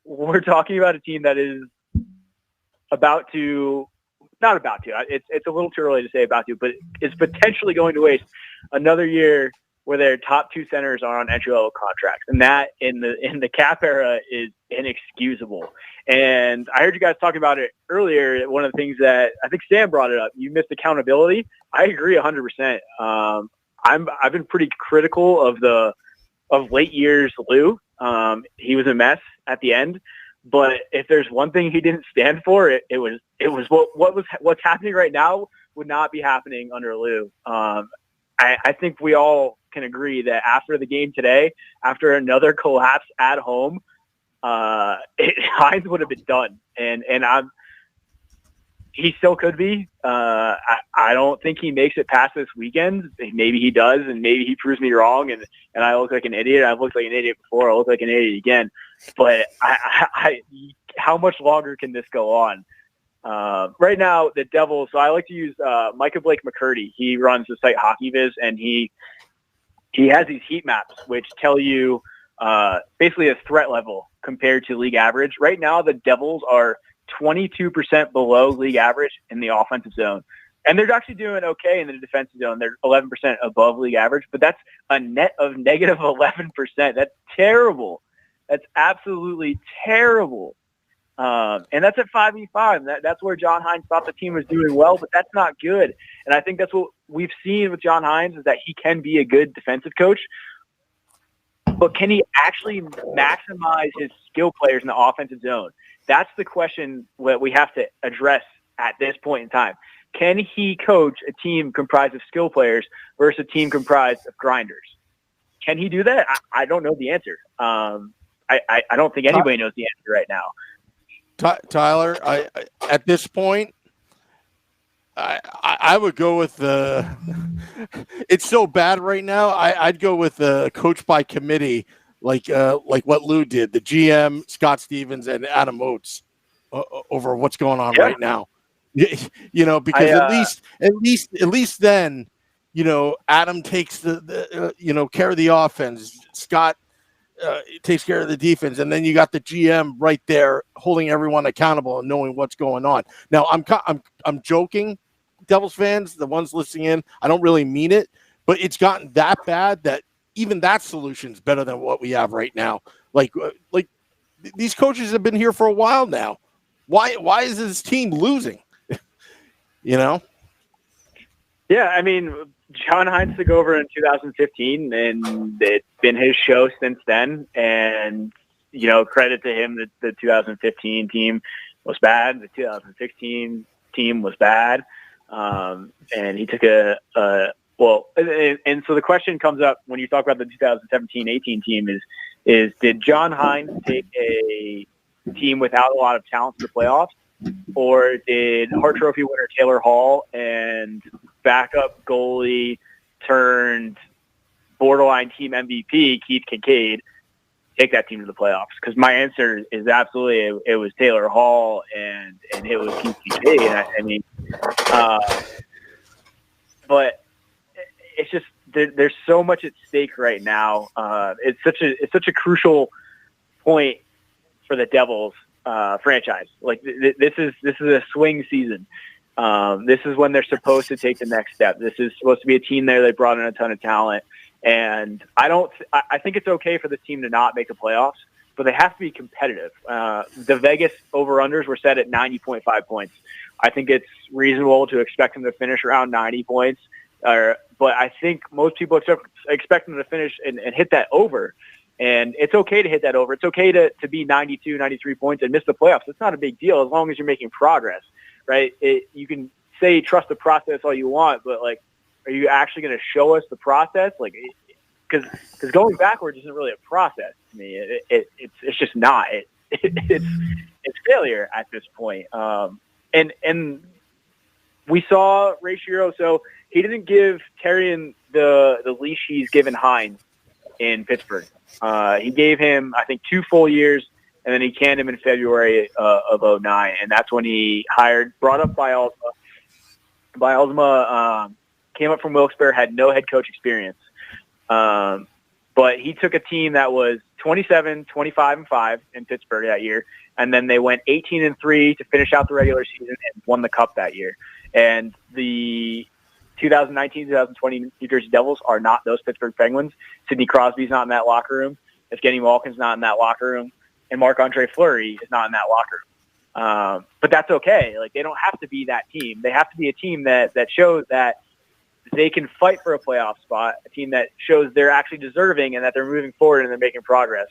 we're talking about a team that is not about to. It's a little too early to say about to, but it's potentially going to waste another year where their top 2 centers are on entry-level contracts, and that in the cap era is inexcusable. And I heard you guys talking about it earlier. One of the things that I think Sam brought it up, you missed accountability. I agree 100%. I've been pretty critical of late years Lou. He was a mess at the end, but if there's one thing he didn't stand for, it was what's happening right now would not be happening under Lou. I think we all can agree that after the game today, after another collapse at home, Hines would have been done. And he still could be. I don't think he makes it past this weekend. Maybe he does, and maybe he proves me wrong, and I look like an idiot. I've looked like an idiot before. I'll look like an idiot again. But how much longer can this go on? Right now, the Devils, so I like to use Micah Blake McCurdy. He runs the site HockeyViz, and he has these heat maps which tell you basically a threat level compared to league average. Right now, the Devils are 22% below league average in the offensive zone. And they're actually doing okay in the defensive zone. They're 11% above league average, but that's a net of negative 11%. That's terrible. That's absolutely terrible. And that's at 5v5. That's where John Hines thought the team was doing well, but that's not good. And I think that's what we've seen with John Hines, is that he can be a good defensive coach, but can he actually maximize his skill players in the offensive zone? That's the question that we have to address at this point in time. Can he coach a team comprised of skill players versus a team comprised of grinders? Can he do that? I don't know the answer. I don't think anybody knows the answer right now.
Tyler, I at this point, I would go with the. It's so bad right now. I'd go with the coach by committee, like what Lou did. The GM, Scott Stevens, and Adam Oates over what's going on right now. Because at least then, Adam takes the care of the offense. Scott takes care of the defense, and then you got the GM right there holding everyone accountable and knowing what's going on. Now, I'm joking, Devils fans, the ones listening in. I don't really mean it, but it's gotten that bad that even that solution's better than what we have right now. Like these coaches have been here for a while now. Why is this team losing?
Yeah, I mean, John Hines took over in 2015, and it's been his show since then. And, credit to him that the 2015 team was bad. The 2016 team was bad. And he took and so the question comes up when you talk about the 2017-18 team is did John Hines take a team without a lot of talent to the playoffs? Or did Hart Trophy winner Taylor Hall and backup goalie turned borderline team MVP Keith Kincaid take that team to the playoffs? Because my answer is absolutely it was Taylor Hall and it was Keith Kincaid. But it's just there's so much at stake right now. It's such a crucial point for the Devils. Franchise. Like this is a swing season. This is when they're supposed to take the next step. This is supposed to be a team there. They brought in a ton of talent, and I think it's okay for the team to not make the playoffs, but they have to be competitive. The Vegas over-unders were set at 90.5 points. I think it's reasonable to expect them to finish around 90 points, but I think most people expect them to finish and hit that over. And it's okay to hit that over. It's okay to be 92, 93 points and miss the playoffs. It's not a big deal as long as you're making progress, right? You can say trust the process all you want, but, are you actually going to show us the process? Because going backwards isn't really a process to me. It's just not. It's failure at this point. And we saw Ray Shero, so he didn't give Therrien the leash he's given Hines in Pittsburgh. He gave him, I think, 2 full years, and then he canned him in February of 2009, and that's when he brought up Bialsma. Bialsma came up from Wilkes-Barre, had no head coach experience, but he took a team that was 27, 25-5 in Pittsburgh that year, and then they went 18-3 to finish out the regular season and won the Cup that year. And the 2019-2020 New Jersey Devils are not those Pittsburgh Penguins. Sidney Crosby's not in that locker room. Evgeny Malkin's not in that locker room. And Marc-Andre Fleury is not in that locker room. But that's okay. They don't have to be that team. They have to be a team that shows that they can fight for a playoff spot, a team that shows they're actually deserving and that they're moving forward and they're making progress.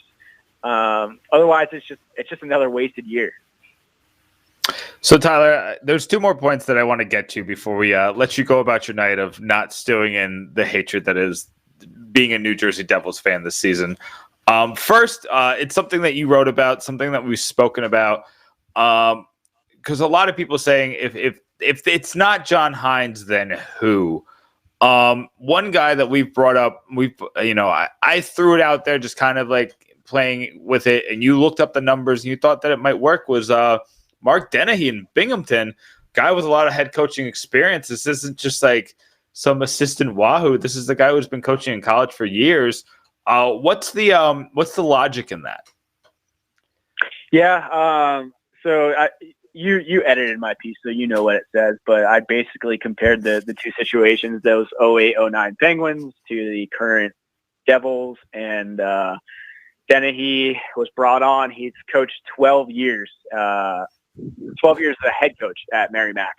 Otherwise, it's just another wasted year.
So, Tyler, there's 2 more points that I want to get to before we let you go about your night of not stewing in the hatred that is being a New Jersey Devils fan this season. First, it's something that you wrote about, something that we've spoken about, because a lot of people saying if it's not John Hines, then who? One guy that we've brought up, I threw it out there just kind of playing with it, and you looked up the numbers and you thought that it might work, was Mark Dennehy in Binghamton, guy with a lot of head coaching experience. This isn't just some assistant wahoo. This is the guy who's been coaching in college for years. What's the logic in that?
Yeah. You edited my piece, so you know what it says. But I basically compared the two situations: those 08-09 Penguins to the current Devils, and Dennehy was brought on. He's coached 12 years. 12 years as a head coach at Merrimack.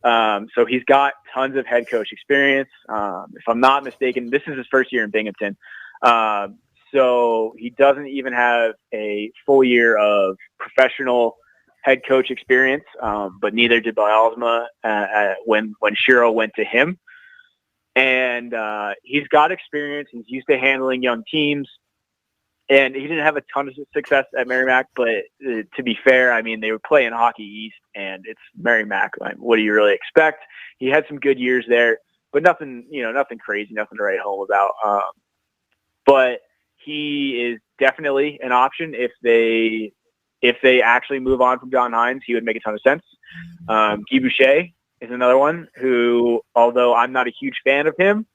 So he's got tons of head coach experience. If I'm not mistaken, this is his first year in Binghamton. So he doesn't even have a full year of professional head coach experience, but neither did Bialsma when Shiro went to him. And he's got experience. He's used to handling young teams. And he didn't have a ton of success at Merrimack, but to be fair, I mean, they were playing Hockey East, and it's Merrimack. Like, what do you really expect? He had some good years there, but nothing crazy, nothing to write home about. But he is definitely an option if they actually move on from John Hines. He would make a ton of sense. Guy Boucher is another one who, although I'm not a huge fan of him,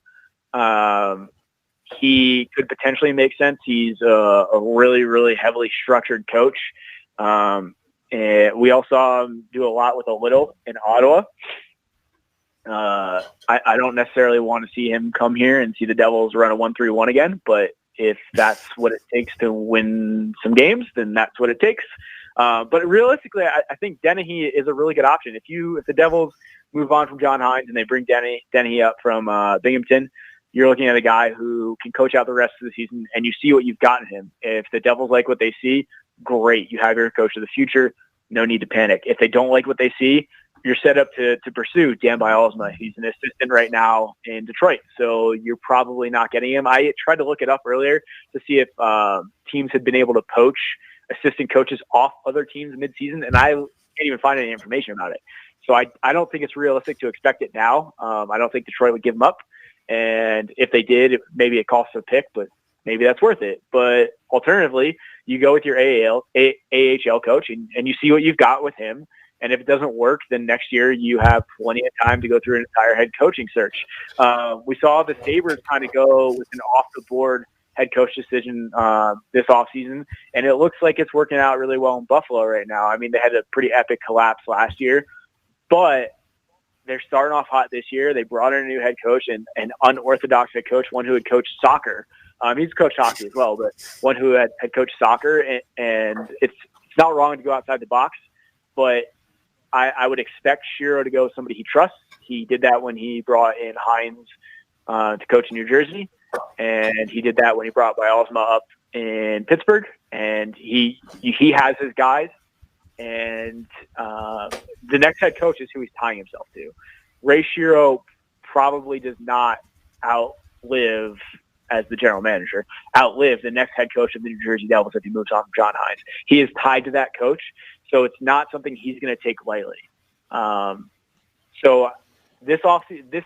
he could potentially make sense. He's a really, really heavily structured coach. And we all saw him do a lot with a little in Ottawa. I don't necessarily want to see him come here and see the Devils run a 1-3-1 again, but if that's what it takes to win some games, then that's what it takes. But realistically, I think Dennehy is a really good option. If the Devils move on from John Hines and they bring Dennehy up from Binghamton, you're looking at a guy who can coach out the rest of the season, and you see what you've got in him. If the Devils like what they see, great. You have your coach of the future. No need to panic. If they don't like what they see, you're set up to pursue Dan Bialsma. He's an assistant right now in Detroit, so you're probably not getting him. I tried to look it up earlier to see if teams had been able to poach assistant coaches off other teams midseason, and I can't even find any information about it. So I don't think it's realistic to expect it now. I don't think Detroit would give him up. And if they did, maybe it costs a pick, but maybe that's worth it. But alternatively, you go with your AHL coach and you see what you've got with him. And if it doesn't work, then next year you have plenty of time to go through an entire head coaching search. We saw the Sabres kind of go with an off-the-board head coach decision this offseason, and it looks like it's working out really well in Buffalo right now. I mean, they had a pretty epic collapse last year, but they're starting off hot this year. They brought in a new head coach, and an unorthodox head coach, one who had coached soccer. He's coached hockey as well, but one who had coached soccer. And it's not wrong to go outside the box, but I would expect Shiro to go with somebody he trusts. He did that when he brought in Hines to coach in New Jersey, and he did that when he brought Bialsma up in Pittsburgh. And he has his guys. And the next head coach is who he's tying himself to. Ray Shiro probably does not outlive, as the general manager, the next head coach of the New Jersey Devils if he moves on from John Hines. He is tied to that coach, so it's not something he's going to take lightly. So this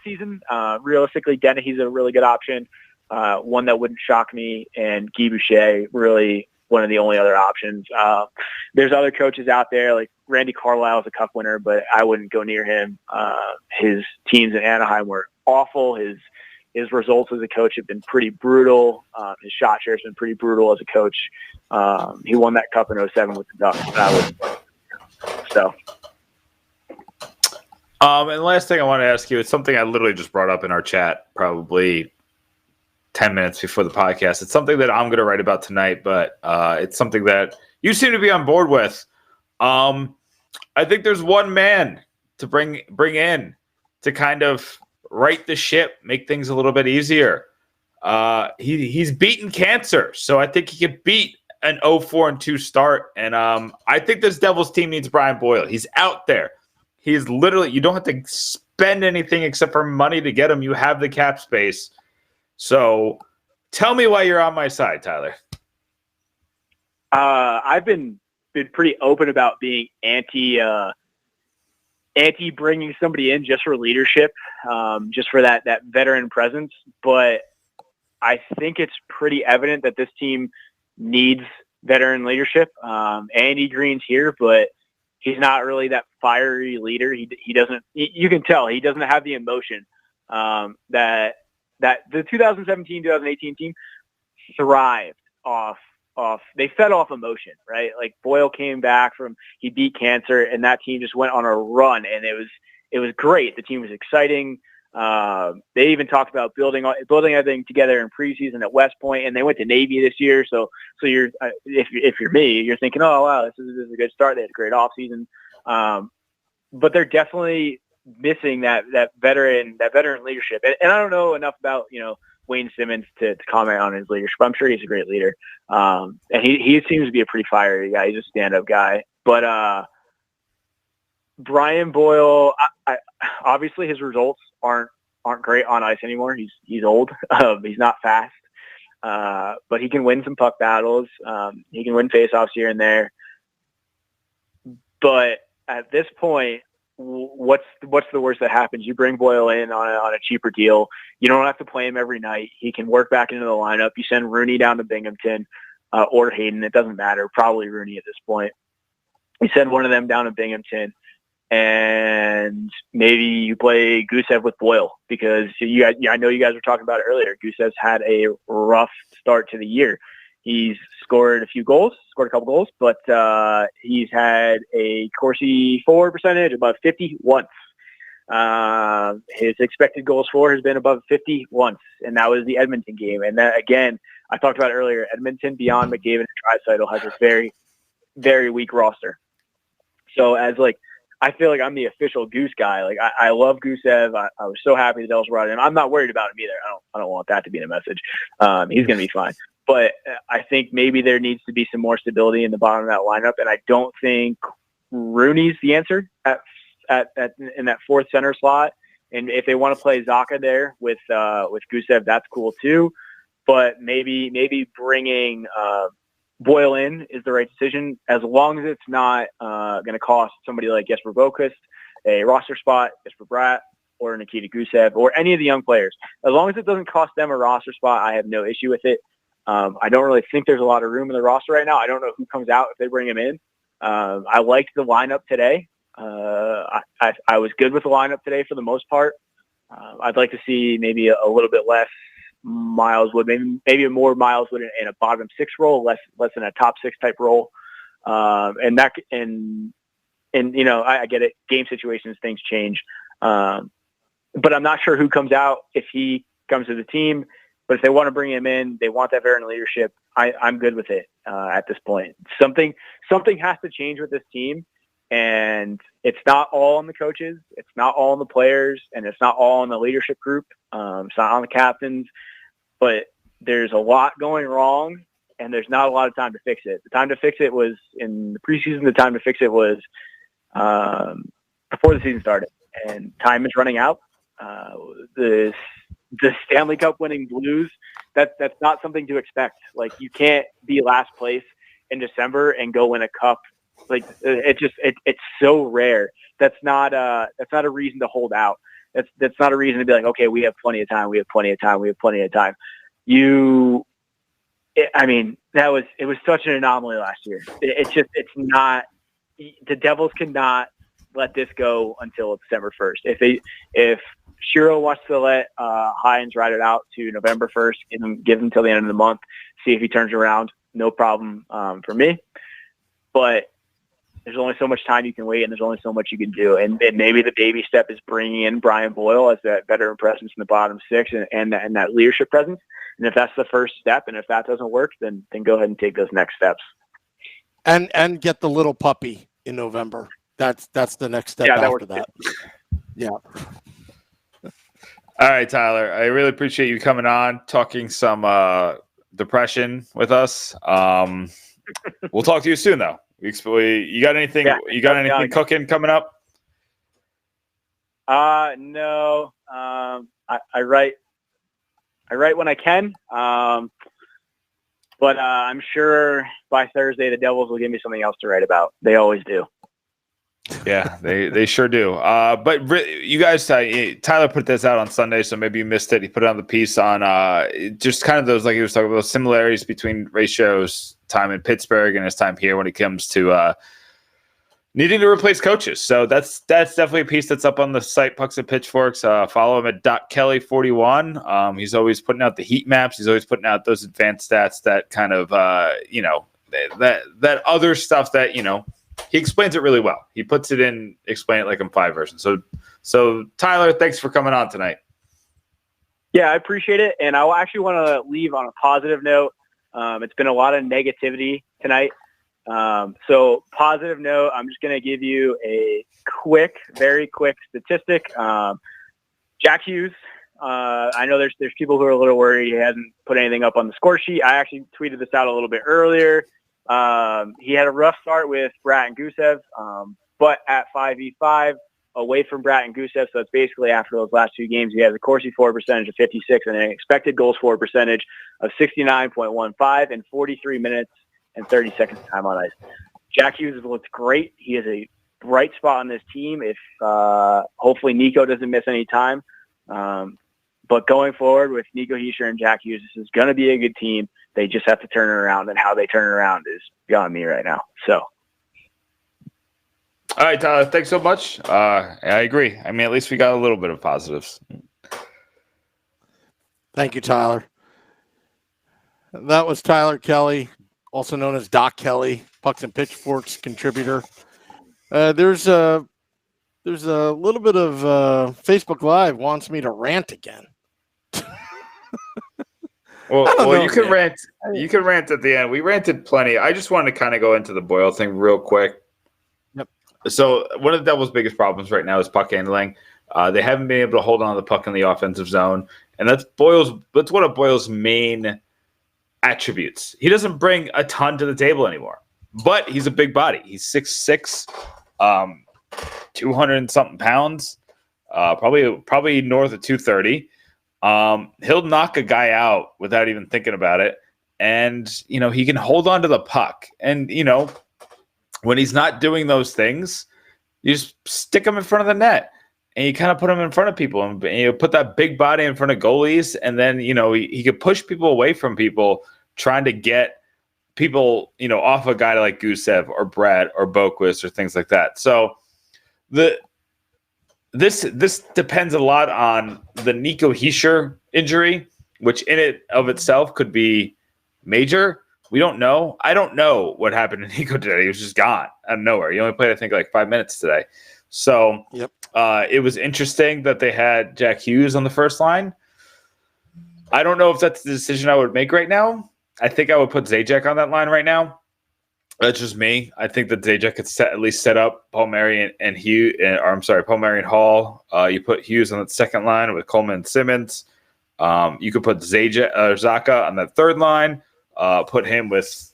season, realistically, Dennehy's a really good option, one that wouldn't shock me, and Guy Boucher really one of the only other options. There's other coaches out there, like Randy Carlisle is a cup winner, but I wouldn't go near him. His teams in Anaheim were awful. His results as a coach have been pretty brutal. His shot share has been pretty brutal as a coach. He won that cup in 2007 with the Ducks. So.
And the last thing I want to ask you, it's something I literally just brought up in our chat probably 10 minutes before the podcast. It's something that I'm going to write about tonight, but it's something that you seem to be on board with. I think there's one man to bring in to kind of right the ship, make things a little bit easier. He's beaten cancer, so I think he could beat an 0-4-2 start. And I think this Devils team needs Brian Boyle. He's out there. He's literally, you don't have to spend anything except for money to get him. You have the cap space. So tell me why you're on my side, Tyler.
I've been pretty open about being anti bringing somebody in just for leadership, just for that veteran presence. But I think it's pretty evident that this team needs veteran leadership. Andy Green's here, but he's not really that fiery leader. He doesn't. You can tell he doesn't have the emotion that the 2017-2018 team thrived off. They fed off emotion, right? Like Boyle came back he beat cancer, and that team just went on a run, and it was great. The team was exciting. They even talked about building everything together in preseason at West Point, and they went to Navy this year. So you're if you're me, you're thinking, oh wow, this is a good start. They had a great offseason, but they're definitely missing that veteran leadership. And I don't know enough about Wayne Simmons to comment on his leadership. I'm sure he's a great leader, and he seems to be a pretty fiery guy. He's a stand-up guy, but Brian Boyle, obviously his results aren't great on ice anymore. He's old. He's not fast, but he can win some puck battles. He can win faceoffs here and there. But at this point, what's the worst that happens? You bring Boyle in on a cheaper deal. You don't have to play him every night. He can work back into the lineup. You send Rooney down to Binghamton or Hayden. It doesn't matter. Probably Rooney at this point. You send one of them down to Binghamton. And maybe you play Gusev with Boyle because I know you guys were talking about it earlier. Gusev's had a rough start to the year. He's scored a couple goals, but he's had a Corsi for percentage above 50 once. His expected goals for has been above 50 once, and that was the Edmonton game. And that, again, I talked about earlier, Edmonton beyond McDavid and Draisaitl has a very, very weak roster. So I feel like I'm the official Goose guy. Like I love Gusev. I was so happy the Devils brought him. I'm not worried about him either. I don't want that to be the message. He's going to be fine. But I think maybe there needs to be some more stability in the bottom of that lineup, and I don't think Rooney's the answer in that fourth center slot. And if they want to play Zacha there with Gusev, that's cool too. But maybe bringing Boyle in is the right decision, as long as it's not going to cost somebody like Jesper Boqvist a roster spot, Jesper Bratt, or Nikita Gusev, or any of the young players. As long as it doesn't cost them a roster spot, I have no issue with it. I don't really think there's a lot of room in the roster right now. I don't know who comes out if they bring him in. I liked the lineup today. I was good with the lineup today for the most part. I'd like to see maybe a little bit less Miles Wood, maybe more Miles Wood in a bottom six role, less than a top six type role. And I get it. Game situations, things change. But I'm not sure who comes out if he comes to the team. But if they want to bring him in, they want that veteran leadership. I'm good with it at this point. Something has to change with this team, and it's not all on the coaches, it's not all on the players, and it's not all on the leadership group. It's not on the captains, but there's a lot going wrong, and there's not a lot of time to fix it. The time to fix it was in the preseason. The time to fix it was before the season started, and time is running out. The Stanley Cup winning Blues, that's not something to expect. Like, you can't be last place in December and go win a cup. Like, it's so rare. That's not a reason to hold out. That's not a reason to be like, okay, we have plenty of time. We have plenty of time. We have plenty of time. It was such an anomaly last year. It's not, the Devils cannot let this go until December 1st. If Shiro wants to let Hines ride it out to November 1st, give him till the end of the month, see if he turns around, no problem for me. But there's only so much time you can wait, and there's only so much you can do. And maybe the baby step is bringing in Brian Boyle as that veteran presence in the bottom six and that leadership presence. And if that's the first step, and if that doesn't work, then go ahead and take those next steps.
And get the little puppy in November. That's the next step after that. Yeah.
All right, Tyler. I really appreciate you coming on, talking some depression with us. We'll talk to you soon, though. You got anything? Yeah, you got anything cooking coming up?
No. I write when I can. But I'm sure by Thursday the Devils will give me something else to write about. They always do.
Yeah, they sure do. But you guys, Tyler put this out on Sunday, so maybe you missed it. He put it on the piece on just kind of those, like he was talking about, those similarities between Ray Shero's time in Pittsburgh and his time here when it comes to needing to replace coaches. So that's definitely a piece that's up on the site, Pucks and Pitchforks. Follow him at .kelly41. He's always putting out the heat maps. He's always putting out those advanced stats that kind of, that other stuff that, he explains it really well. He puts it in, explain it like in 5 versions. So Tyler, thanks for coming on tonight.
Yeah, I appreciate it. And I actually want to leave on a positive note. It's been a lot of negativity tonight. So positive note, I'm just going to give you a very quick statistic. Jack Hughes, I know there's people who are a little worried he hasn't put anything up on the score sheet. I actually tweeted this out a little bit earlier. He had a rough start with Brat and Gusev, but at 5v5 away from Brat and Gusev. So it's basically after those last 2 games, he has a Corsi forward percentage of 56 and an expected goals forward percentage of 69.15 in 43 minutes and 30 seconds time on ice. Jack Hughes has looked great. He is a bright spot on this team. If hopefully Nico doesn't miss any time. But going forward with Nico Hischier and Jack Hughes, this is going to be a good team. They just have to turn it around, and how they turn it around is beyond me right now. So.
All right, Tyler, thanks so much. I agree. I mean, at least we got a little bit of positives.
Thank you, Tyler. That was Tyler Kelly, also known as Doc Kelly, Pucks and Pitchforks contributor. There's a little bit of Facebook Live wants me to rant again.
Well, you can rant. You can rant at the end. We ranted plenty. I just wanted to kind of go into the Boyle thing real quick.
Yep.
So one of the Devils' biggest problems right now is puck handling. They haven't been able to hold on to the puck in the offensive zone, and that's one of Boyle's main attributes. He doesn't bring a ton to the table anymore, but he's a big body. He's 6'6", 200 and something pounds, probably north of 230. He'll knock a guy out without even thinking about it. And, he can hold on to the puck. And, when he's not doing those things, you just stick him in front of the net and you kind of put him in front of people and you put that big body in front of goalies. And then, he could push people away from people trying to get people, off a guy like Gusev or Brad or Boquist or things like that. So This depends a lot on the Nico Hischier injury, which in it of itself could be major. We don't know. I don't know what happened to Nico today. He was just gone out of nowhere. He only played, I think, like 5 minutes today. So
yep.
It was interesting that they had Jack Hughes on the first line. I don't know if that's the decision I would make right now. I think I would put Zajac on that line right now. That's just me. I think that Zajac could at least set up Palmieri and Hughes, Palmieri and Hall. You put Hughes on the second line with Coleman and Simmons. You could put Zaka on that third line. Put him with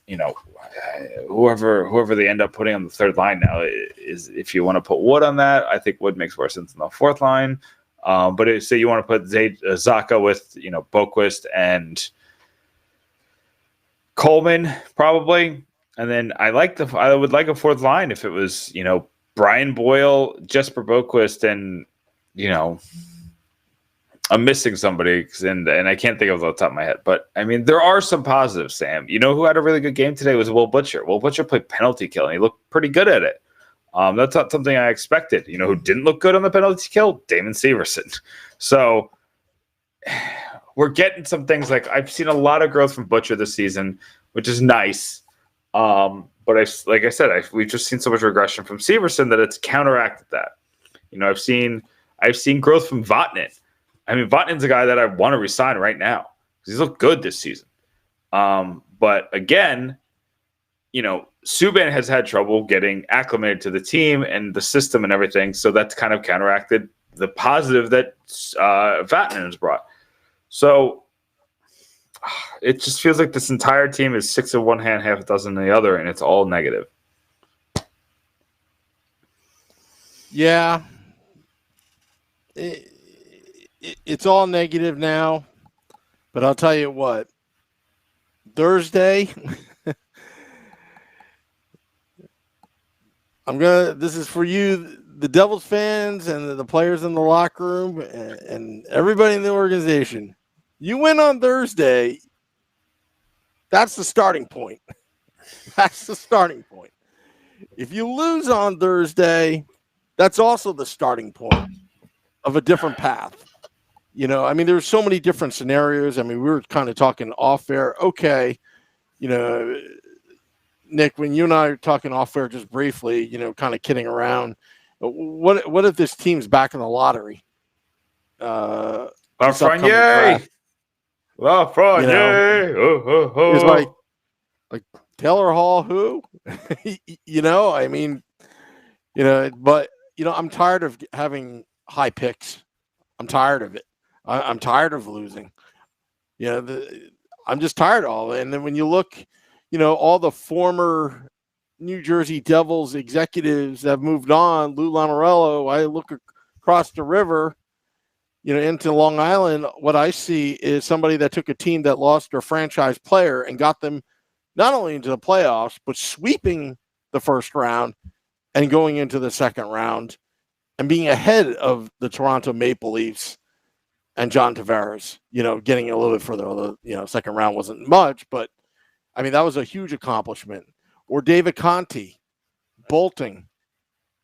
whoever they end up putting on the third line now. Is if you want to put Wood on that, I think Wood makes more sense on the fourth line. But say you want to put Zaka with Boquist and Coleman probably. And then I would like a fourth line if it was, Brian Boyle, Jesper Boquist, and, I'm missing somebody and I can't think of it off the top of my head. But, I mean, there are some positives, Sam. Who had a really good game today was Will Butcher. Will Butcher played penalty kill, and he looked pretty good at it. That's not something I expected. Who didn't look good on the penalty kill? Damon Severson. So we're getting some things like I've seen a lot of growth from Butcher this season, which is nice. But like I said, we've just seen so much regression from Severson that it's counteracted that. I've seen growth from Vatanen. I mean, Vatanen's a guy that I want to resign right now because he's looked good this season. But again, Subban has had trouble getting acclimated to the team and the system and everything, so that's kind of counteracted the positive that Vatanen has brought. So it just feels like this entire team is 6 in one hand, half a dozen in the other, and it's all negative.
Yeah. It's all negative now, but I'll tell you what. Thursday, this is for you, the Devils fans and the players in the locker room and everybody in the organization. You win on Thursday. That's the starting point. That's the starting point. If you lose on Thursday, that's also the starting point of a different path. You know, I mean, there's so many different scenarios. I mean, we were kind of talking off air. Okay, you know, Nick, when you and I are talking off air just briefly, you know, kind of kidding around, what if this team's back in the lottery?
Lafreniere! Lafreniere!
It's like Taylor Hall, who? You know, I mean, you know, but, you know, I'm tired of having high picks. I'm tired of it. I'm tired of losing. You know, I'm just tired of all of it. And then when you look, you know, all the former New Jersey Devils executives that have moved on, Lou Lamoriello, I look across the river, you know, into Long Island, what I see is somebody that took a team that lost their franchise player and got them not only into the playoffs, but sweeping the first round and going into the second round and being ahead of the Toronto Maple Leafs and John Tavares, you know, getting a little bit further. Although, you know, second round wasn't much, but I mean, that was a huge accomplishment. Or David Conti bolting,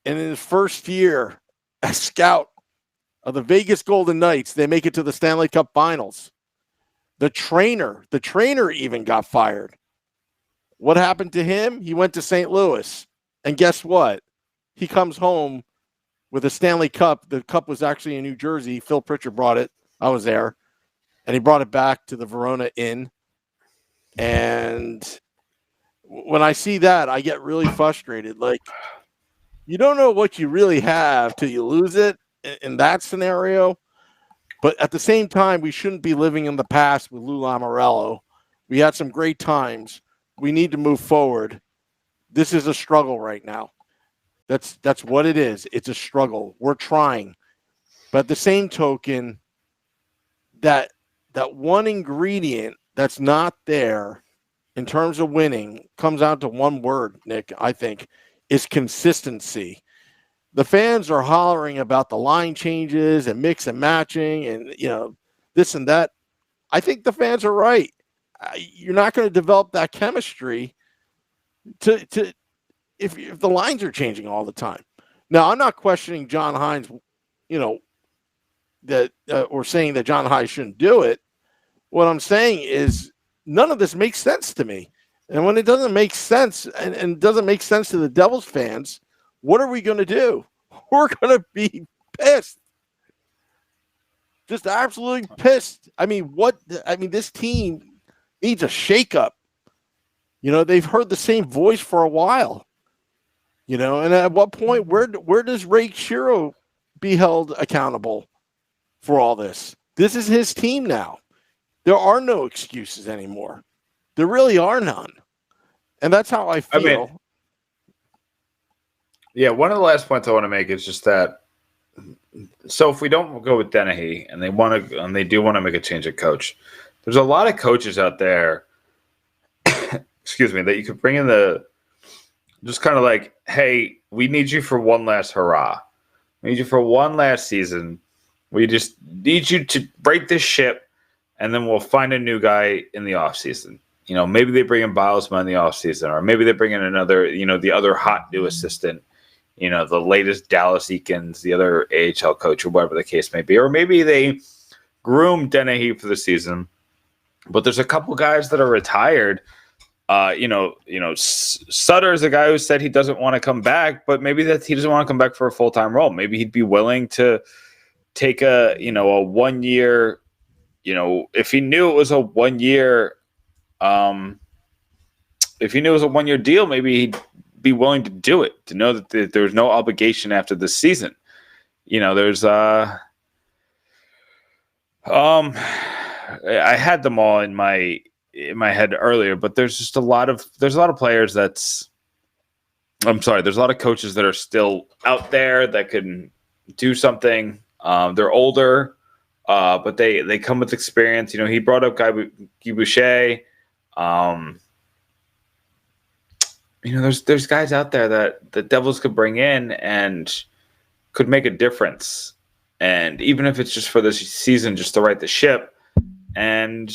and in his first year as scout of the Vegas Golden Knights, they make it to the Stanley Cup Finals. The trainer even got fired. What happened to him? He went to St. Louis, and guess what? He comes home with a Stanley Cup. The cup was actually in New Jersey. Phil Pritchard brought it. I was there, and he brought it back to the Verona Inn. And when I see that, I get really frustrated. Like, you don't know what you really have till you lose it in that scenario. But at the same time, we shouldn't be living in the past with Lou Lamoriello. We had some great times. We need to move forward. This is a struggle right now. That's what it is. It's a struggle. We're trying. But at the same token, that one ingredient that's not there in terms of winning comes out to one word, Nick, I think, is consistency. The fans are hollering about the line changes and mix and matching and, you know, this and that. I think the fans are right. You're not going to develop that chemistry to if the lines are changing all the time. Now, I'm not questioning John Hines, you know, that or saying that John Hines shouldn't do it. What I'm saying is none of this makes sense to me. And when it doesn't make sense and doesn't make sense to the Devils fans, what are we going to do? We're going to be pissed. Just absolutely pissed. I mean, this team needs a shakeup. You know, they've heard the same voice for a while. You know, and at what point, where does Ray Shero be held accountable for all this? This is his team now. There are no excuses anymore. There really are none. And that's how I feel.
I mean, yeah, one of the last points I want to make is just that. So if we don't go with Dennehy and they do want to make a change at coach, there's a lot of coaches out there, excuse me, that you could bring in just kind of like, hey, we need you for one last hurrah. We need you for one last season. We just need you to break this ship, and then we'll find a new guy in the offseason. You know, maybe they bring in Bilesma in the offseason, or maybe they bring in another, you know, the other hot new assistant, you know, the latest Dallas Eakins, the other AHL coach, or whatever the case may be. Or maybe they groom Dennehy for the season. But there's a couple guys that are retired. Sutter is a guy who said he doesn't want to come back, but maybe that he doesn't want to come back for a full-time role. Maybe he'd be willing to take a 1 year, you know, if he knew it was a 1 year, if he knew it was a 1 year deal, maybe he'd be willing to do it, to know that there's no obligation after this season. You know, there's, I had them all in my head earlier, but there's a lot of players there's a lot of coaches that are still out there that can do something. They're older, but they come with experience. You know, he brought up Guy Boucher. You know, there's guys out there that the Devils could bring in and could make a difference. And even if it's just for this season, just to right the ship. And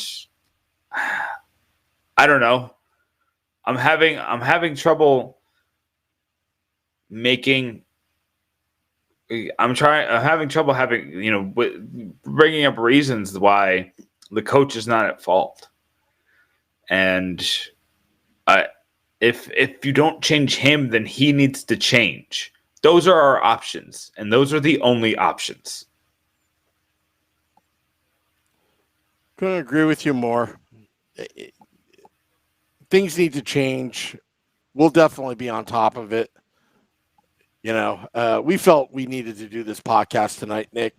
I don't know. I'm having trouble making. I'm having trouble bringing up reasons why the coach is not at fault. And if you don't change him, then he needs to change. Those are our options, and those are the only options.
Couldn't agree with you more. Things need to change. We'll definitely be on top of it. We felt we needed to do this podcast tonight, Nick,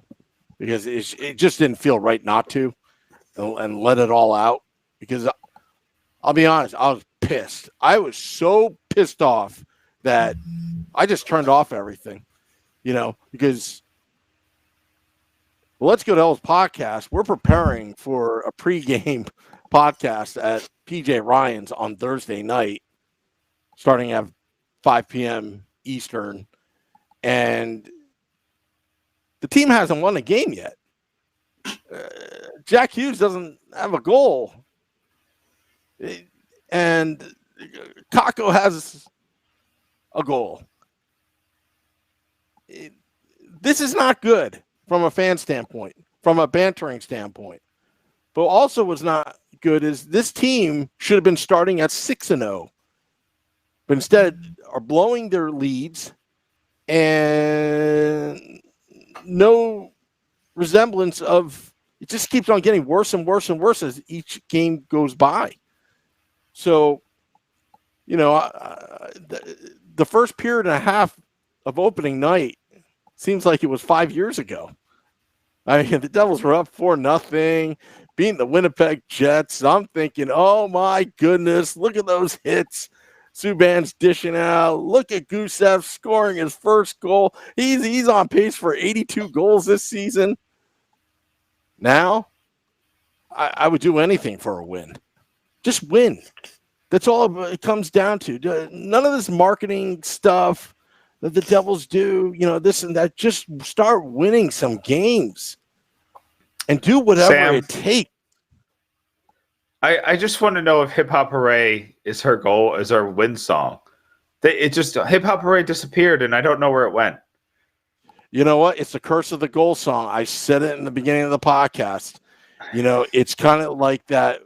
because it just didn't feel right not to and let it all out. Because I'll be honest, I was pissed. I was so pissed off that I just turned off everything, because Let's Go Devils podcast. We're preparing for a pregame podcast at PJ Ryan's on Thursday night, starting at 5 p.m. Eastern. And the team hasn't won a game yet. Jack Hughes doesn't have a goal. And Kakko has a goal. This is not good from a fan standpoint, from a bantering standpoint. But also what's not good is this team should have been starting at 6-0. But instead are blowing their leads and no resemblance of it. Just keeps on getting worse and worse and worse as each game goes by. So, the first period and a half of opening night seems like it was 5 years ago. I mean, the Devils were up 4-0, beating the Winnipeg Jets. I'm thinking, oh my goodness, look at those hits. Subban's dishing out. Look at Gusev scoring his first goal. He's on pace for 82 goals this season. Now, I would do anything for a win. Just win. That's all it comes down to. None of this marketing stuff that the Devils do, this and that. Just start winning some games and do whatever
Sam,
it takes.
I just want to know if Hip Hop Hooray is her goal, is her win song. Hip Hop Hooray disappeared, and I don't know where it went.
You know what? It's the curse of the goal song. I said it in the beginning of the podcast. It's kind of like that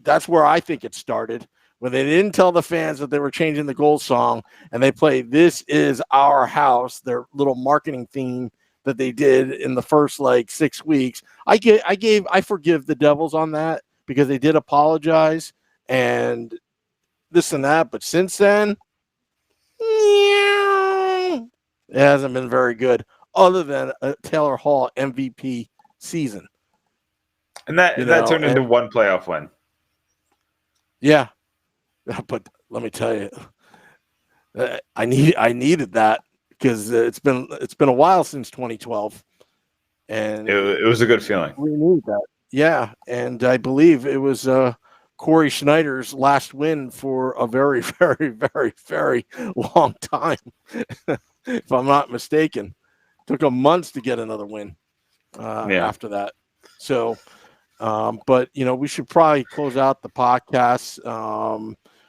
that's where I think it started, when they didn't tell the fans that they were changing the goal song, and they played "This Is Our House," their little marketing theme that they did in the first 6 weeks. I forgive the Devils on that because they did apologize and this and that, but since then, it hasn't been very good, other than a Taylor Hall MVP season.
And that turned into one playoff win.
Yeah, but let me tell you, I needed that because it's been a while since 2012, and
it was a good feeling.
We need that. Yeah, and I believe it was Corey Schneider's last win for a very, very, very, very long time, if I'm not mistaken. Took him months to get another win after that. So. But we should probably close out the podcast.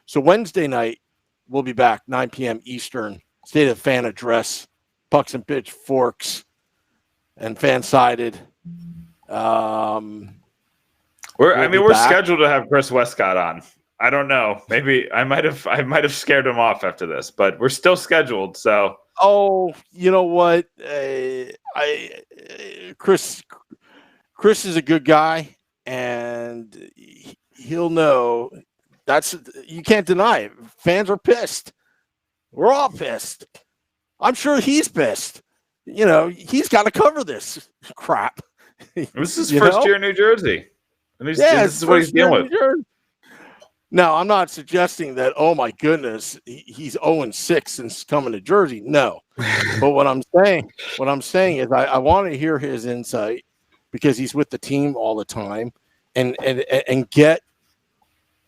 So Wednesday night, we'll be back 9 p.m. Eastern. State of Fan Address, Pucks and Pitchforks, and Fansided.
We're scheduled to have Chris Westcott on. I don't know. Maybe I might have scared him off after this, but we're still scheduled. So.
Oh, you know what? Chris is a good guy. And he'll know you can't deny it. Fans are pissed. We're all pissed. I'm sure he's pissed. He's got to cover this crap.
This is his first year in New Jersey. This is what he's dealing with.
No, I'm not suggesting that, oh my goodness, he's 0-6 since coming to Jersey. No. But what I'm saying is I want to hear his insight, because he's with the team all the time, and get,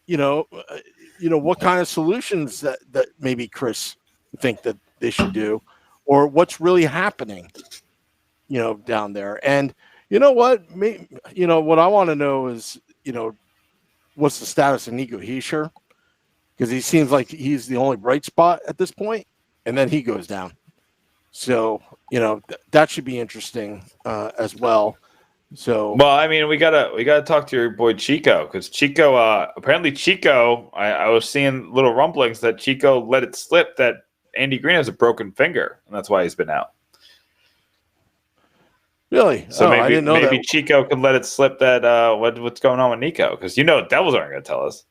what kind of solutions that maybe Chris think that they should do, or what's really happening, down there. And what I want to know is, what's the status of Nico Hischier, because he seems like he's the only bright spot at this point. and then he goes down. So, that should be interesting as well. So,
well, I mean, we gotta talk to your boy Chico, because Chico, apparently Chico, I was seeing little rumblings that Chico let it slip that Andy Green has a broken finger, and that's why he's been out.
really?
So
I didn't know
maybe
that.
Chico can let it slip that what's going on with Nico, because Devils aren't going to tell us.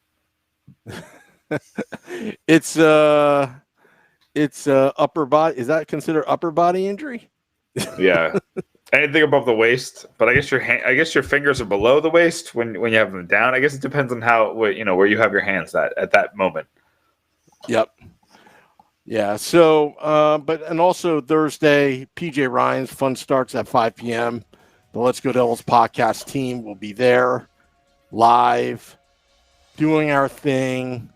It's upper body. Is that considered upper body injury?
Yeah, anything above the waist, but I guess your fingers are below the waist when you have them down. I guess it depends on where you have your hands at that moment.
Yep. Yeah. So, and also Thursday, PJ Ryan's Fun starts at 5 p.m. The Let's Go Devils podcast team will be there live, doing our thing.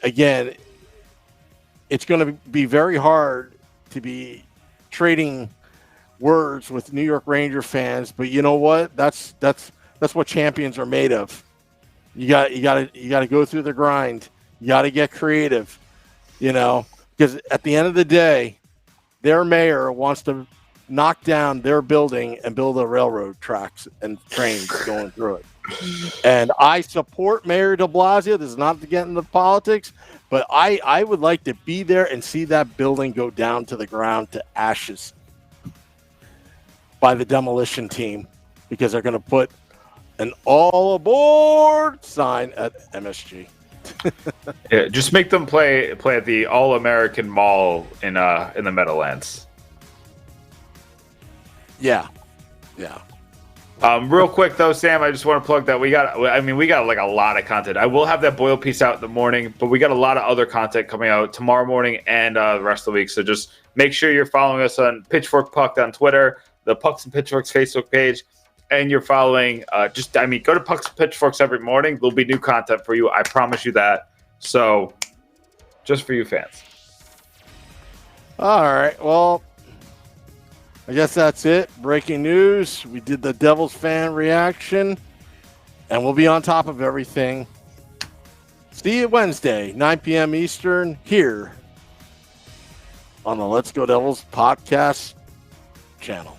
Again, it's going to be very hard to be trading words with New York Ranger fans, but you know what? That's what champions are made of. You got to go through the grind. You got to get creative. Because at the end of the day, their mayor wants to knock down their building and build a railroad tracks and trains going through it. And I support Mayor de Blasio. This is not to get into politics, but I would like to be there and see that building go down to the ground to ashes by the demolition team, because they're going to put an all aboard sign at MSG.
Yeah, just make them play at the All American Mall in the Meadowlands.
Yeah.
Real quick though, Sam, I just want to plug that we got like a lot of content. I will have that Boyle piece out in the morning, but we got a lot of other content coming out tomorrow morning and the rest of the week. So just make sure you're following us on Pitchfork Puck on Twitter, the Pucks and Pitchforks Facebook page, and you're following. Go to Pucks and Pitchforks every morning. There'll be new content for you. I promise you that. So, just for you fans.
All right. Well, I guess that's it. Breaking news. We did the Devils fan reaction, and we'll be on top of everything. See you Wednesday, 9 p.m. Eastern, here on the Let's Go Devils podcast channel.